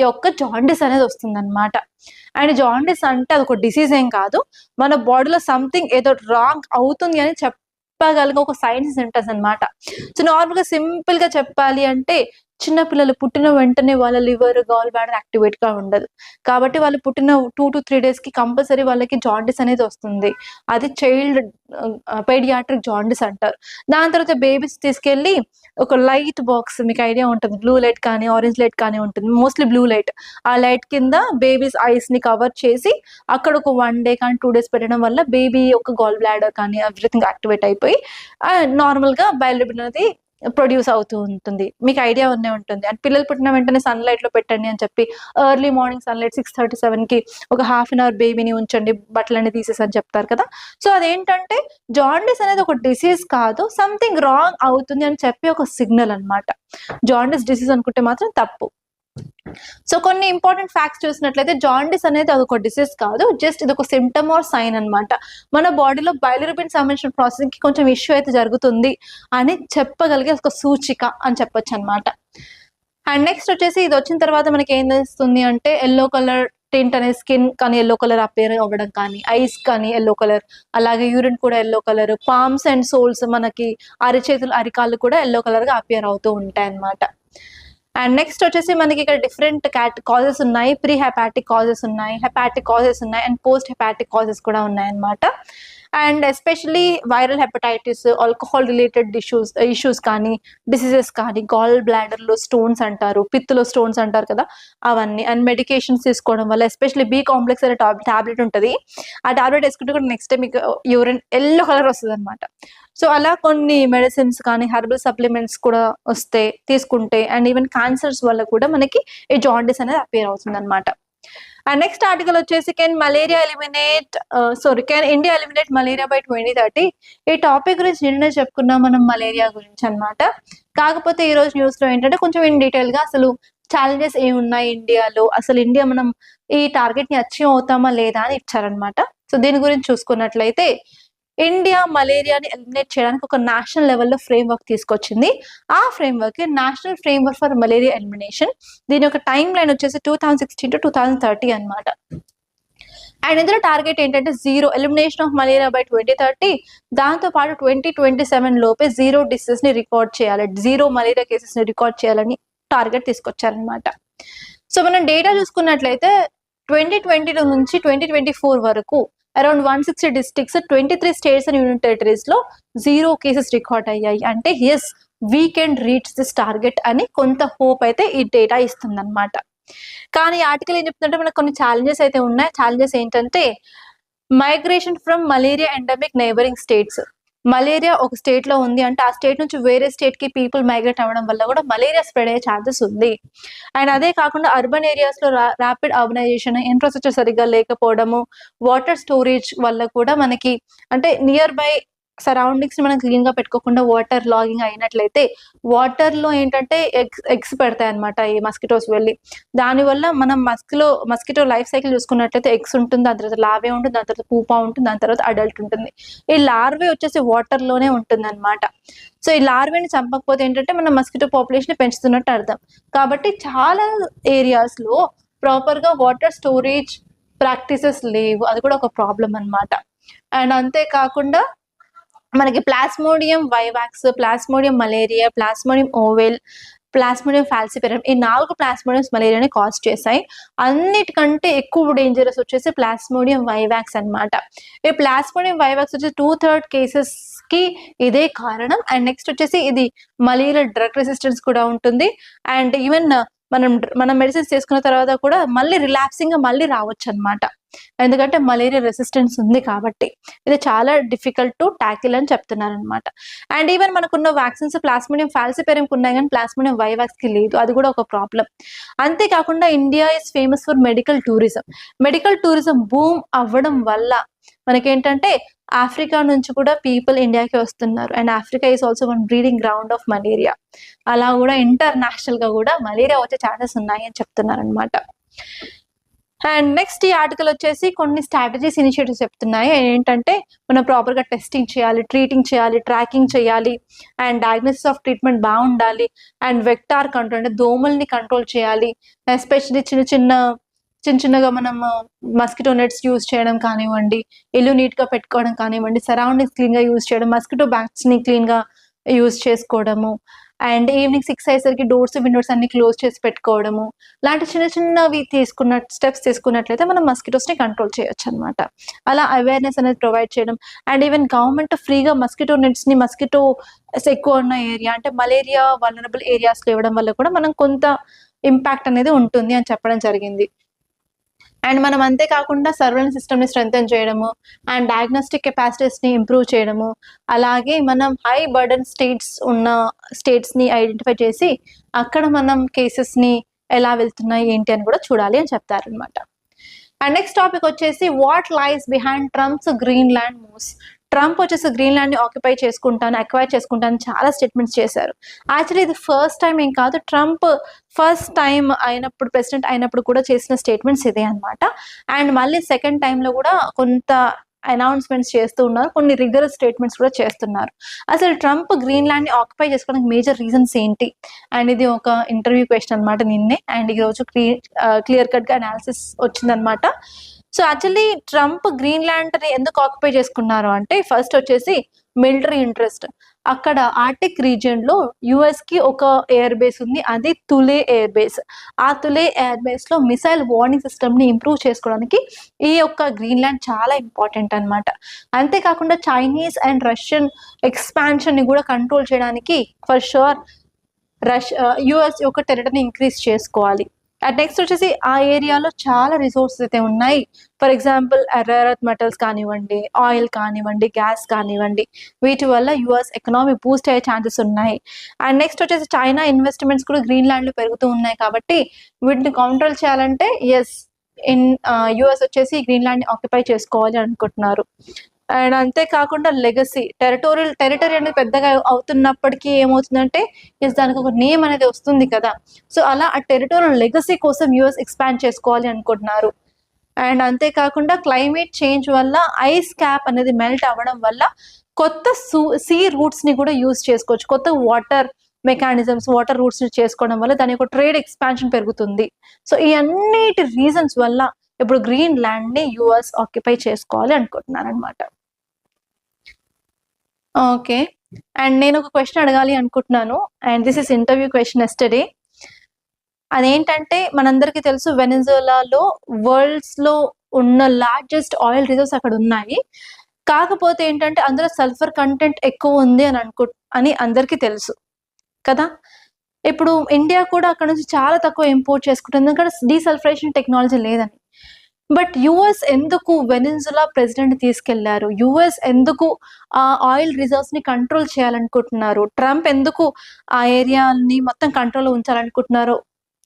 యొక్క జాండీస్ అనేది వస్తుంది అనమాట. అండ్ జాండీస్ అంటే అది ఒక డిసీజ్ ఏం కాదు, మన బాడీలో సంథింగ్ ఏదో రాంగ్ అవుతుంది అని చెప్పగలిగే ఒక సైన్స్ సెంటర్స్ అనమాట. సో నార్మల్గా సింపుల్ గా చెప్పాలి అంటే చిన్న పిల్లలు పుట్టిన వెంటనే వాళ్ళ లివర్ గాల్ బ్లాడర్ యాక్టివేట్ గా ఉండదు, కాబట్టి వాళ్ళు పుట్టిన 2 to 3 days కి కంపల్సరీ వాళ్ళకి జాండీస్ అనేది వస్తుంది. అది చైల్డ్ పీడియాట్రిక్ జాండీస్ అంటారు. దాని తర్వాత బేబీస్ తీసుకెళ్ళి ఒక లైట్ బాక్స్, మీకు ఐడియా ఉంటుంది, బ్లూ లైట్ కానీ ఆరెంజ్ లైట్ కానీ ఉంటుంది, మోస్ట్లీ బ్లూ లైట్, ఆ లైట్ కింద బేబీస్ ఐస్ ని కవర్ చేసి అక్కడ ఒక 1 day కానీ 2 days పెట్టడం వల్ల బేబీ యొక్క గాల్ బ్లాడర్ కానీ ఎవ్రీథింగ్ యాక్టివేట్ అయిపోయి నార్మల్ గా బైలిరూబిన్ అనేది ప్రొడ్యూస్ అవుతూ ఉంటుంది. మీకు ఐడియా ఉండే ఉంటుంది. అండ్ పిల్లలు పుట్టిన వెంటనే సన్లైట్ లో పెట్టండి అని చెప్పి ఎర్లీ మార్నింగ్ సన్లైట్ 6:37 కి ఒక ½ an hour బేబీని ఉంచండి, బట్టలన్నీ తీసేసి అని చెప్తారు కదా. సో అదేంటంటే జాండీస్ అనేది ఒక డిసీజ్ కాదు, సంథింగ్ రాంగ్ అవుతుంది అని చెప్పి ఒక సిగ్నల్ అన్నమాట. జాండీస్ డిసీజ్ అనుకుంటే మాత్రం తప్పు. సో కొన్ని ఇంపార్టెంట్ ఫ్యాక్ట్స్ చూసినట్లయితే జాండీస్ అనేది అది ఒక డిసీజ్ కాదు, జస్ట్ ఇది ఒక సిమ్టమ్ ఆర్ సైన్ అనమాట. మన బాడీలో బైలిరూబిన్ సంబంధించిన ప్రాసెసింగ్ కి కొంచెం ఇష్యూ అయితే జరుగుతుంది అని చెప్పగలిగే ఒక సూచిక అని చెప్పొచ్చు అనమాట. అండ్ నెక్స్ట్ వచ్చేసి ఇది వచ్చిన తర్వాత మనకి ఏం తెలుస్తుంది అంటే ఎల్లో కలర్ టింట్ అనే స్కిన్ కానీ ఎల్లో కలర్ అపేర్ అవ్వడం కానీ, ఐస్ కానీ ఎల్లో కలర్, అలాగే యూరిన్ కూడా yellow colour, palms and souls మనకి అరిచేతులు అరికాళ్ళు కూడా ఎల్లో కలర్ గా అపేర్ అవుతూ ఉంటాయి అన్నమాట. అండ్ నెక్స్ట్ వచ్చేసి మనకి ఇక్కడ డిఫరెంట్ కాజెస్ ఉన్నాయి, ప్రీ హెపాటిక్ కాజెస్ ఉన్నాయి, హెపాటిక్ కాజెస్ ఉన్నాయి, అండ్ పోస్ట్ హెపాటిక్ కాజెస్ కూడా ఉన్నాయి అన్నమాట. And especially viral hepatitis, alcohol related issues కానీ, డిసీజెస్ కానీ, గాల్ బ్లాడర్ లో స్టోన్స్ అంటారు, పిత్తులో స్టోన్స్ అంటారు కదా, అవన్నీ. అండ్ మెడికేషన్స్ తీసుకోవడం వల్ల ఎస్పెషల్లీ బి కాంప్లెక్స్ అనే టాబ్లెట్ ఉంటుంది, ఆ టాబ్లెట్ వేసుకుంటే కూడా నెక్స్ట్ డే మీకు యూరిన్ ఎల్లో కలర్ వస్తుంది అనమాట. సో అలా కొన్ని మెడిసిన్స్ కానీ హెర్బల్ సప్లిమెంట్స్ కూడా వస్తే తీసుకుంటే, అండ్ ఈవెన్ క్యాన్సర్స్ వల్ల కూడా మనకి ఈ జాండీస్ అనేది అపేర్ అవుతుంది అనమాట. అండ్ నెక్స్ట్ ఆర్టికల్ వచ్చేసి can India eliminate malaria by 2030. ఈ టాపిక్ గురించి నిన్నే చెప్పుకున్నాం మనం, మలేరియా గురించి అనమాట. కాకపోతే ఈ రోజు న్యూస్ లో ఏంటంటే కొంచెం ఇన్ డీటెయిల్ గా అసలు ఛాలెంజెస్ ఏమున్నాయి ఇండియాలో, అసలు ఇండియా మనం ఈ టార్గెట్ ని అచీవ్ అవుతామా లేదా అని ఇచ్చారనమాట. సో దీని గురించి చూసుకున్నట్లయితే ఇండియా మలేరియాని ఎలిమినేట్ చేయడానికి ఒక నేషనల్ లెవెల్లో ఫ్రేమ్ వర్క్ తీసుకొచ్చింది. ఆ frame work national frame work for malaria elimination. దీని యొక్క టైం లైన్ వచ్చేసి 2016 to 2030 అనమాట. అండ్ ఇందులో టార్గెట్ ఏంటంటే ఎలిమినేషన్ ఆఫ్ మలేరియా బై 2030. దాంతో పాటు 2027 లోపే జీరో డిసీజెస్ ని రికార్డ్ చేయాలి, జీరో మలేరియా కేసెస్ ని రికార్డ్ చేయాలని టార్గెట్ తీసుకొచ్చారనమాట. సో మనం డేటా చూసుకున్నట్లయితే 2022 నుంచి 2024 వరకు around 160 districts, 23 states and union territories లో 0 కేసెస్ రికార్డ్ అయ్యాయి. అంటే we can reach this target అని కొంత హోప్ అయితే ఈ డేటా ఇస్తుంది అనమాట. కానీ ఈ ఆర్టికల్ ఏం చెప్తుందంటే మనకు కొన్ని ఛాలెంజెస్ అయితే ఉన్నాయి. ఛాలెంజెస్ ఏంటంటే migration from malaria endemic neighbouring states. Malaria ఒక స్టేట్ లో ఉంది అంటే ఆ స్టేట్ నుంచి వేరే స్టేట్ కి పీపుల్ మైగ్రేట్ అవ్వడం వల్ల కూడా మలేరియా స్ప్రెడ్ అయ్యే ఛాన్సెస్ ఉంది. అండ్ అదే కాకుండా అర్బన్ ఏరియాస్ లో ర్యాపిడ్ అర్బనైజేషన్, ఇన్ఫ్రాస్ట్రక్చర్ సరిగ్గా లేకపోవడము, వాటర్ స్టోరేజ్ వల్ల కూడా మనకి అంటే నియర్ బై సరౌండింగ్స్ ని మనం క్లీన్ గా పెట్టుకోకుండా వాటర్ లాగింగ్ అయినట్లయితే వాటర్ లో ఏంటంటే ఎగ్స్ పెడతాయి అనమాట ఈ మస్కిటోస్ వెళ్ళి. దానివల్ల మనం మస్కిటో లైఫ్ సైకిల్ చూసుకున్నట్లయితే ఎగ్స్ ఉంటుంది, దాని తర్వాత లార్వే ఉంటుంది, దాని తర్వాత పూపా ఉంటుంది, దాని తర్వాత అడల్ట్ ఉంటుంది. ఈ లార్వే వచ్చేసి వాటర్ లోనే ఉంటుంది అనమాట. సో ఈ లార్వేని చంపకపోతే ఏంటంటే మనం మస్కిటో పాపులేషన్ పెంచుతున్నట్టు అర్థం. కాబట్టి చాలా ఏరియాస్ లో ప్రాపర్ గా వాటర్ స్టోరేజ్ ప్రాక్టీసెస్ లేవు, అది కూడా ఒక ప్రాబ్లం అనమాట. అండ్ అంతేకాకుండా మనకి plasmodium vivax, plasmodium malariae, plasmodium ovale, plasmodium falciparum, ఈ 4 ప్లాస్మోడియంస్ మలేరియాని కాజ్ చేశాయి. అన్నిటికంటే ఎక్కువ డేంజరస్ వచ్చేసి ప్లాస్మోడియం వైవాక్స్ అనమాట. ఈ ప్లాస్మోడియం వైవాక్స్ వచ్చేసి 2/3 కేసెస్ కి ఇదే కారణం. అండ్ నెక్స్ట్ వచ్చేసి ఇది మలేరియా డ్రగ్ రెసిస్టెన్స్ కూడా ఉంటుంది. అండ్ ఈవెన్ మనం మెడిసిన్స్ తీసుకున్న తర్వాత కూడా మళ్ళీ రిలాప్సింగ్ గా మళ్ళీ రావచ్చు అనమాట, ఎందుకంటే మలేరియా రెసిస్టెన్స్ ఉంది కాబట్టి. ఇది చాలా డిఫికల్ట్ టు టాకిల్ అని చెప్తున్నారు అనమాట. అండ్ ఈవెన్ మనకున్న వ్యాక్సిన్స్ ప్లాస్మోడియం ఫాల్సిపేరంకి ఉన్నాయి కానీ ప్లాస్మోడియం వైవాక్స్ కి లేదు, అది కూడా ఒక ప్రాబ్లం. అంతేకాకుండా India is famous for medical tourism. Medical tourism boom అవ్వడం వల్ల మనకేంటంటే ఆఫ్రికా నుంచి కూడా పీపుల్ ఇండియాకి వస్తున్నారు. And Africa is also one breeding ground of malaria. అలా కూడా ఇంటర్నేషనల్ గా కూడా మలేరియా వచ్చే ఛాన్సెస్ ఉన్నాయి అని చెప్తున్నారనమాట. అండ్ నెక్స్ట్ ఈ ఆర్టికల్ వచ్చేసి కొన్ని స్ట్రాటజీస్ ఇనిషియేటివ్స్ చెప్తున్నాయి. ఏంటంటే మనం ప్రాపర్ గా టెస్టింగ్ చేయాలి, ట్రీటింగ్ చేయాలి, ట్రాకింగ్ చేయాలి, అండ్ డయాగ్నోసిస్ ఆఫ్ ట్రీట్మెంట్ బాగుండాలి, అండ్ వెక్టార్ కంట్రోల్ అంటే దోమల్ని కంట్రోల్ చేయాలి. ఎస్పెషల్లీ చిన్నగా మనం మస్కిటో నెట్స్ యూజ్ చేయడం కానివ్వండి, ఇల్లు నీట్ గా పెట్టుకోవడం కానివ్వండి, సరౌండింగ్స్ క్లీన్ గా యూజ్ చేయడం, మస్కిటో బ్యాట్స్ ని క్లీన్ గా యూజ్ చేసుకోవడము, అండ్ ఈవినింగ్ 6 అయ్యేసరికి డోర్స్ విండోస్ అన్ని క్లోజ్ చేసి పెట్టుకోవడము, లాంటి చిన్నవి స్టెప్స్ తీసుకున్నట్లయితే మనం మస్కిటోస్ ని కంట్రోల్ చేయొచ్చు అనమాట. అలా అవేర్నెస్ అనేది ప్రొవైడ్ చేయడం. అండ్ ఈవెన్ గవర్నమెంట్ ఫ్రీగా మస్కిటో నెట్స్ ని మస్కిటో ఎక్కువ ఉన్న ఏరియా అంటే మలేరియా వల్నరబుల్ ఏరియాస్ లో ఇవ్వడం వల్ల కూడా మనం కొంత ఇంపాక్ట్ అనేది ఉంటుంది అని చెప్పడం జరిగింది. అండ్ మనం అంతేకాకుండా సర్వేలెన్స్ సిస్టమ్ ని స్ట్రెంథెన్ చేయడము, అండ్ డయాగ్నోస్టిక్ కెపాసిటీస్ ని ఇంప్రూవ్ చేయడము, అలాగే మనం హై బర్డన్ స్టేట్స్ ని ఐడెంటిఫై చేసి అక్కడ మనం కేసెస్ ని ఎలా వెళ్తున్నాయి ఏంటి అని కూడా చూడాలి అని చెప్తారనమాట. అండ్ నెక్స్ట్ టాపిక్ వచ్చేసి what lies behind Trump's Greenland moves. Trump వచ్చేసి గ్రీన్లాండ్ ని ఆక్యుపై చేసుకుంటాను, అక్వైర్ చేసుకుంటాను చాలా స్టేట్మెంట్స్ చేశారు. యాక్చువల్లీ ఇది ఫస్ట్ టైం ఏం కాదు, ట్రంప్ ఫస్ట్ టైం అయినప్పుడు ప్రెసిడెంట్ అయినప్పుడు కూడా చేసిన స్టేట్మెంట్స్ ఇదే అనమాట. అండ్ మళ్ళీ సెకండ్ టైంలో కూడా కొంత అనౌన్స్మెంట్స్ చేస్తూ ఉన్నారు, కొన్ని రిగరస్ స్టేట్మెంట్స్ కూడా చేస్తున్నారు. అసలు ట్రంప్ గ్రీన్లాండ్ ని ఆక్యుపై చేసుకోవడానికి మేజర్ రీజన్స్ ఏంటి? అండ్ ఇది ఒక ఇంటర్వ్యూ క్వశ్చన్ అనమాట నిన్నే, అండ్ ఈ రోజు క్లియర్ కట్ గా అనాలిసిస్ వచ్చిందనమాట. సో యాక్చువల్లీ ట్రంప్ గ్రీన్లాండ్ ని ఎందుకు ఆక్యుపై చేసుకున్నారు అంటే, ఫస్ట్ వచ్చేసి మిలిటరీ ఇంట్రెస్ట్. అక్కడ ఆర్టిక్ రీజియన్ లో యుఎస్ కి ఒక ఎయిర్ బేస్ ఉంది, అది తులే ఎయిర్ బేస్. ఆ తులే ఎయిర్ బేస్ లో మిసైల్ వార్నింగ్ సిస్టమ్ ని ఇంప్రూవ్ చేసుకోవడానికి ఈ యొక్క గ్రీన్లాండ్ చాలా ఇంపార్టెంట్ అనమాట. అంతేకాకుండా చైనీస్ అండ్ రష్యన్ ఎక్స్పాన్షన్ ని కూడా కంట్రోల్ చేయడానికి ఫర్ షూర్ యుఎస్ యొక్క టెరిటరీని ఇంక్రీజ్ చేసుకోవాలి. అండ్ నెక్స్ట్ వచ్చేసి ఆ ఏరియాలో చాలా రిసోర్సెస్ అయితే ఉన్నాయి. For example rare earth metals కానివ్వండి, ఆయిల్ కానివ్వండి, గ్యాస్ కానివ్వండి, వీటి వల్ల యుఎస్ ఎకనామీ బూస్ట్ అయ్యే ఛాన్సెస్ ఉన్నాయి. అండ్ నెక్స్ట్ వచ్చేసి చైనా ఇన్వెస్ట్మెంట్స్ కూడా గ్రీన్లాండ్ లో పెరుగుతూ ఉన్నాయి కాబట్టి వీటిని కంట్రోల్ చేయాలంటే యుఎస్ వచ్చేసి గ్రీన్లాండ్ ని ఆక్యుపై చేసుకోవాలి అనుకుంటున్నారు. అండ్ అంతేకాకుండా లెగసీ టెరిటరీ అనేది పెద్దగా అవుతున్నప్పటికీ ఏమవుతుందంటే దానికి ఒక నేమ్ అనేది వస్తుంది కదా, సో అలా ఆ టెరిటోరియల్ లెగసీ కోసం యుఎస్ ఎక్స్పాండ్ చేసుకోవాలి అనుకుంటున్నారు. అండ్ అంతేకాకుండా క్లైమేట్ చేంజ్ వల్ల ఐస్ క్యాప్ అనేది మెల్ట్ అవ్వడం వల్ల కొత్త సీ రూట్స్ ని కూడా యూజ్ చేసుకోవచ్చు, కొత్త వాటర్ రూట్స్ ని చేసుకోవడం వల్ల దాని యొక్క ట్రేడ్ ఎక్స్పాన్షన్ పెరుగుతుంది. సో ఈ అన్నిటి రీజన్స్ వల్ల ఇప్పుడు గ్రీన్ ల్యాండ్ ని యుఎస్ ఆక్యుపై చేసుకోవాలి అనుకుంటున్నాను అనమాట. ఓకే, అండ్ నేను ఒక క్వశ్చన్ అడగాలి అనుకుంటున్నాను, and this is interview question yesterday. అదేంటంటే మనందరికీ తెలుసు వెనెజులాలో వరల్డ్స్ లో ఉన్న లార్జెస్ట్ ఆయిల్ రిజర్వ్స్ అక్కడ ఉన్నాయి. కాకపోతే ఏంటంటే అందులో సల్ఫర్ కంటెంట్ ఎక్కువ ఉంది అని అందరికీ తెలుసు కదా. ఇప్పుడు ఇండియా కూడా అక్కడ నుంచి చాలా తక్కువ ఇంపోర్ట్ చేసుకుంటుంది, ఎందుకంటే డీసల్ఫరేషన్ టెక్నాలజీ లేదని. బట్ యుఎస్ ఎందుకు వెనిజులా ప్రెసిడెంట్ తీసుకెళ్లారు? యుఎస్ ఎందుకు ఆ ఆయిల్ రిజర్వ్స్ ని కంట్రోల్ చేయాలనుకుంటున్నారు? ట్రంప్ ఎందుకు ఆ ఏరియాని మొత్తం కంట్రోల్ ఉంచాలనుకుంటున్నారు?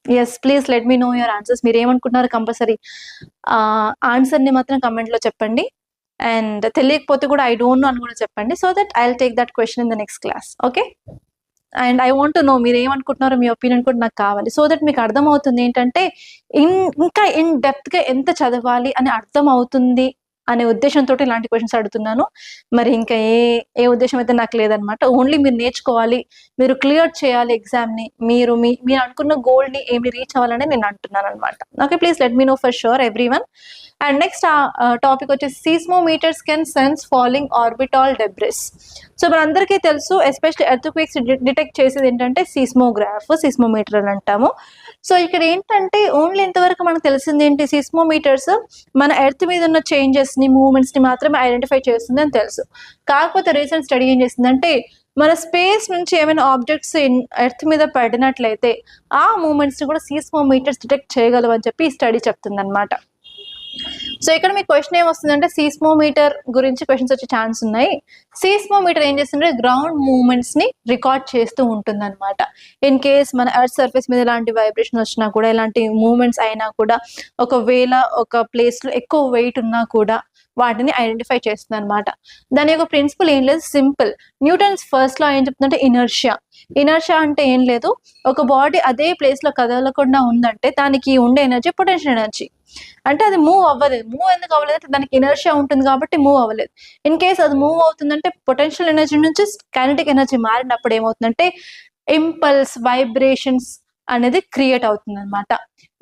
Yes, please let me know your answers. మీరు ఏమనుకుంటున్నారు కంపల్సరీ ఆన్సర్ ని మాత్రం కమెంట్ లో చెప్పండి. అండ్ తెలియకపోతే కూడా ఐ డోంట్ నో అని కూడా చెప్పండి, so that I will take that question in the next class. Okay, and I want to know మీరు ఏమనుకుంటున్నారో, మీ ఒపీనియన్ కూడా నాకు కావాలి, సో దట్ మీకు అర్థమవుతుంది ఏంటంటే ఇంకా ఇన్ డెప్త్ గా ఎంత చదవాలి అని అర్థం అవుతుంది అనే ఉద్దేశంతో ఇలాంటి క్వశ్చన్స్ అడుగుతున్నాను. మరి ఇంకా ఏ ఉద్దేశం అయితే నాకు లేదనమాట. ఓన్లీ మీరు నేర్చుకోవాలి, మీరు క్లియర్ చేయాలి ఎగ్జామ్ ని, మీరు అనుకున్న గోల్ ని ఏమి రీచ్ అవ్వాలని నేను అంటున్నాను అనమాట. Okay, please let me know for sure everyone. And next topic వచ్చేసి seismometers can sense falling orbital debris. So మనందరికీ తెలుసు, ఎస్పెషల్లీ ఎర్త్క్వేక్స్ డిటెక్ట్ చేసేది ఏంటంటే సీస్మోమీటర్ అని అంటాము. సో ఇక్కడ ఏంటంటే ఓన్లీ ఇంతవరకు మనకు తెలిసింది ఏంటి, సీస్మోమీటర్స్ మన ఎర్త్ మీద ఉన్న చేంజెస్ ని, మూవ్మెంట్స్ ని మాత్రమే ఐడెంటిఫై చేస్తుంది అని తెలుసు. కాకపోతే రీసెంట్ స్టడీ ఏం చేసిందంటే మన స్పేస్ నుంచి ఏమైనా ఆబ్జెక్ట్స్ ఎర్త్ మీద పడినట్లయితే ఆ మూవ్మెంట్స్ ని కూడా సీస్మోమీటర్స్ డిటెక్ట్ చేయగలవు అని చెప్పి ఈ స్టడీ చెప్తుంది అనమాట. సో ఇక్కడ మీకు క్వశ్చన్ ఏమొస్తుందంటే సీస్మోమీటర్ గురించి క్వశ్చన్స్ వచ్చే ఛాన్స్ ఉన్నాయి. సీస్మోమీటర్ ఏం చేస్తుంటే గ్రౌండ్ మూవ్మెంట్స్ ని రికార్డ్ చేస్తూ ఉంటుంది అనమాట. ఇన్ కేస్ మన ఎర్త్ సర్ఫేస్ మీద ఎలాంటి వైబ్రేషన్ వచ్చినా కూడా, ఎలాంటి మూవ్మెంట్స్ అయినా కూడా, ఒకవేళ ఒక ప్లేస్ లో ఎక్కువ వెయిట్ ఉన్నా కూడా వాటిని ఐడెంటిఫై చేస్తుంది అనమాట. దాని యొక్క ప్రిన్సిపల్ ఏం లేదు, సింపుల్. న్యూటన్స్ ఫస్ట్ లా ఏం చెప్తుందంటే ఇనర్షియా. ఇనర్షియా అంటే ఏం లేదు, ఒక బాడీ అదే ప్లేస్ లో కదలకుండా ఉందంటే దానికి ఉండే ఎనర్జీ పొటెన్షియల్ ఎనర్జీ. అంటే అది మూవ్ అవ్వలేదు. మూవ్ ఎందుకు అవ్వలేదు అంటే దానికి ఇనర్షియా ఉంటుంది కాబట్టి మూవ్ అవ్వలేదు. ఇన్ కేస్ అది మూవ్ అవుతుందంటే పొటెన్షియల్ ఎనర్జీ నుంచి కైనెటిక్ ఎనర్జీ మారినప్పుడు ఏమవుతుందంటే ఇంపల్స్, వైబ్రేషన్స్ అనేది క్రియేట్ అవుతుంది అనమాట.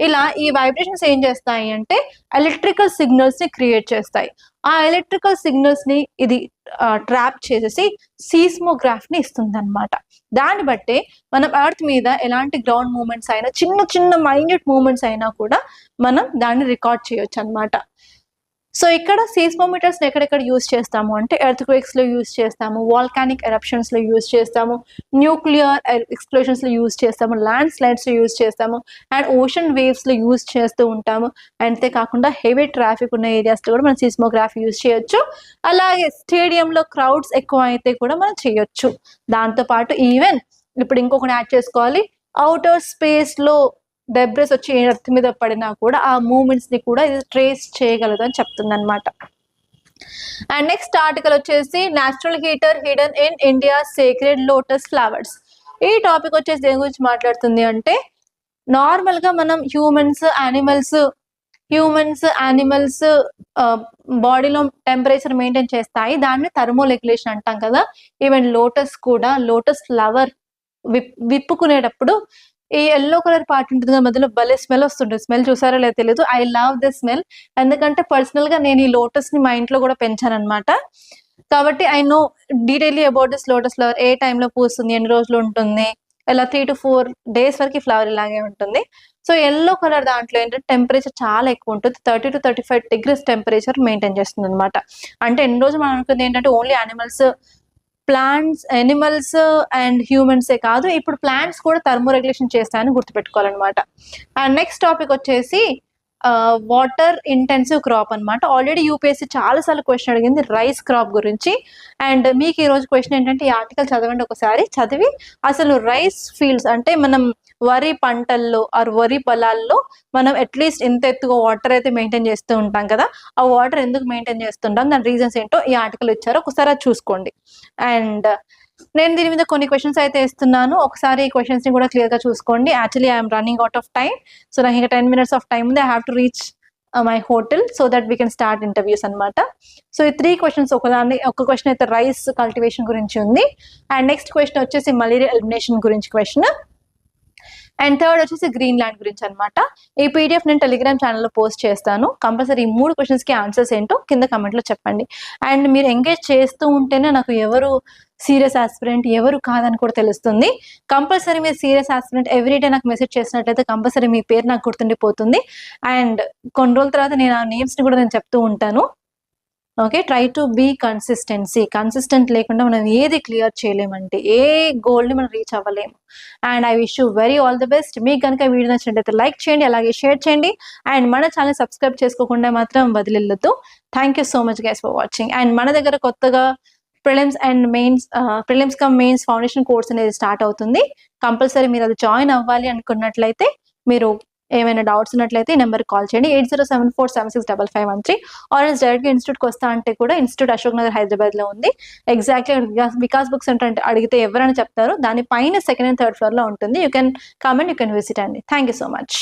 ఇలా ఈ వైబ్రేషన్స్ ఏం చేస్తాయి అంటే ఎలక్ట్రికల్ సిగ్నల్స్ ని క్రియేట్ చేస్తాయి. ఆ ఎలక్ట్రికల్ సిగ్నల్స్ ని ఇది ట్రాప్ చేసేసి సీస్మోగ్రాఫ్ ని ఇస్తుంది అనమాట. దాన్ని బట్టి మనం ఎర్త్ మీద ఎలాంటి గ్రౌండ్ మూవ్మెంట్స్ అయినా, చిన్న చిన్న మైన్యూట్ మూవ్మెంట్స్ అయినా కూడా మనం దాన్ని రికార్డ్ చేయొచ్చు అనమాట. సో ఇక్కడ సీస్మోమీటర్స్ ఎక్కడెక్కడ యూజ్ చేస్తాము అంటే ఎర్త్ క్వేక్స్ లో యూజ్ చేస్తాము, వాల్కానిక్ ఎరప్షన్స్ లో యూజ్ చేస్తాము, న్యూక్లియర్ ఎక్స్ప్లోషన్స్ లో యూజ్ చేస్తాము, ల్యాండ్ స్లైడ్స్ లో యూజ్ చేస్తాము, అండ్ ఓషన్ వేవ్స్ లో యూజ్ చేస్తూ ఉంటాము. అంతేకాకుండా హెవీ ట్రాఫిక్ ఉన్న ఏరియాస్ లో కూడా మనం సీస్మోగ్రాఫ్ యూజ్ చేయొచ్చు. అలాగే స్టేడియంలో క్రౌడ్స్ ఎక్కువ అయితే కూడా మనం చేయొచ్చు. దాంతో పాటు ఈవెన్ ఇప్పుడు ఇంకొకటి యాడ్ చేసుకోవాలి, అవుటర్ స్పేస్ లో డెబ్రిస్ వచ్చి ఎర్త్ మీద పడినా కూడా ఆ మూమెంట్స్ ని కూడా ఇది ట్రేస్ చేయగలదు అని చెప్తుంది అనమాట. అండ్ నెక్స్ట్ ఆర్టికల్ వచ్చేసి natural heater hidden in India sacred lotus flowers. ఈ టాపిక్ వచ్చేసి దేని గురించి మాట్లాడుతుంది అంటే నార్మల్ గా మనం హ్యూమన్స్ యానిమల్స్ బాడీలో టెంపరేచర్ మెయింటైన్ చేస్తాయి, దాన్ని థర్మో రెగ్యులేషన్ అంటాం కదా. ఈవెన్ లోటస్ కూడా, లోటస్ ఫ్లవర్ విప్పుకునేటప్పుడు ఈ ఎల్లో కలర్ పార్ట్ ఉంటుంది కదా, మధ్యలో భలే స్మెల్ వస్తుంటుంది. స్మెల్ చూసారో లేదో తెలియదు, ఐ లవ్ ద స్మెల్. ఎందుకంటే పర్సనల్ గా నేను ఈ లోటస్ ని మా ఇంట్లో కూడా పెంచాను అనమాట. కాబట్టి I know detailly about this lotus flower. ఏ టైంలో పూస్తుంది, ఎన్ని రోజులు ఉంటుంది, ఇలా 3 to 4 days వరకు ఫ్లవర్ ఇలాగే ఉంటుంది. సో ఎల్లో కలర్ దాంట్లో ఏంటంటే టెంపరేచర్ చాలా ఎక్కువ ఉంటుంది, 30 to 35 degrees టెంపరేచర్ మెయింటైన్ చేస్తుంది అనమాట. అంటే ఎన్ని రోజులు మనం అనుకుంది ఏంటంటే ఓన్లీ యానిమల్స్ అండ్ హ్యూమన్సే కాదు, ఇప్పుడు ప్లాంట్స్ కూడా థర్మో రెగ్యులేషన్ చేస్తాయని గుర్తుపెట్టుకోవాలన్నమాట. అండ్ నెక్స్ట్ టాపిక్ వచ్చేసి వాటర్ ఇంటెన్సివ్ క్రాప్ అనమాట. ఆల్రెడీ యూపీఎస్సీ చాలా సార్లు క్వశ్చన్ అడిగింది రైస్ క్రాప్ గురించి. అండ్ మీకు ఈ రోజు క్వశ్చన్ ఏంటంటే ఈ ఆర్టికల్ చదవండి ఒకసారి, చదివి అసలు రైస్ ఫీల్డ్స్ అంటే మనం వరి పంటల్లో ఆర్ వరి పొలాల్లో మనం అట్లీస్ట్ ఇంత ఎత్తుగా వాటర్ అయితే మెయింటైన్ చేస్తూ ఉంటాం కదా, ఆ వాటర్ ఎందుకు మెయింటైన్ చేస్తుంటాం, దాని రీజన్స్ ఏంటో ఈ ఆర్టికల్ ఇచ్చారు, ఒకసారి అది చూసుకోండి. అండ్ నేను దీని మీద కొన్ని క్వశ్చన్స్ అయితే ఇస్తున్నాను, ఒకసారి ఈ క్వశ్చన్స్ ని కూడా క్లియర్ గా చూసుకోండి. Actually I'm running out of time, so నాకు ఇంకా 10 minutes ఆఫ్ టైం ఉంది. I have to reach my hotel so that we can start interviews అనమాట. సో ఈ 3 questions, ఒక క్వశ్చన్ అయితే రైస్ కల్టివేషన్ గురించి ఉంది, అండ్ నెక్స్ట్ క్వశ్చన్ వచ్చేసి మలేరియా ఎలిమినేషన్ గురించి క్వశ్చన్, అండ్ థర్డ్ వచ్చేసి గ్రీన్ ల్యాండ్ గురించి అనమాట. ఈ పీడిఎఫ్ నేను టెలిగ్రామ్ ఛానల్లో పోస్ట్ చేస్తాను. కంపల్సరీ ఈ 3 questions కి ఆన్సర్స్ ఏంటో కింద కమెంట్లో చెప్పండి. అండ్ మీరు ఎంగేజ్ చేస్తూ ఉంటేనే నాకు ఎవరు సీరియస్ ఆస్పిరెంట్ ఎవరు కాదని కూడా తెలుస్తుంది. కంపల్సరీ మీరు సీరియస్ ఆస్పిరెంట్ ఎవ్రీడే నాకు మెసేజ్ చేసినట్లయితే కంపల్సరీ మీ పేరు నాకు గుర్తుండిపోతుంది. అండ్ కొన్ని రోజుల తర్వాత నేను ఆ నేమ్స్ని కూడా నేను చెప్తూ ఉంటాను. Okay, try to be consistent లేకుండా మనం ఏది క్లియర్ చేయలేమంటే ఏ గోల్ని మనం రీచ్ అవ్వలేము. And I wish you very all the best. మీకు కనుక వీడియో నచ్చినట్లయితే లైక్ చేయండి, అలాగే షేర్ చేయండి, అండ్ మన ఛానల్ సబ్స్క్రైబ్ చేసుకోకుండా మాత్రం వదిలిల్లొద్దు. Thank you so much guys for watching. And మన దగ్గర కొత్తగా prelims and mains foundation course అనేది స్టార్ట్ అవుతుంది. కంపల్సరీ మీరు అది జాయిన్ అవ్వాలి అనుకున్నట్లయితే, మీరు ఏమైనా డౌట్స్ ఉన్నట్లయితే ఈ నెంబర్కి కాల్ చేయండి 8074765513, ఆర్ డైరెక్ట్గా ఇన్స్టిట్యూట్కి వస్తా అంటే కూడా ఇన్స్టిట్యూట్ అశోక్ నగర్ హైదరాబాద్లో ఉంది. ఎగ్జాక్ట్లీ వికాస్ బుక్ సెంటర్ అంటే అడిగితే ఎవరైనా చెప్తారు, దాని పైన 2nd and 3rd floor లో ఉంటుంది. You can come and you can visit అండి. Thank you so much.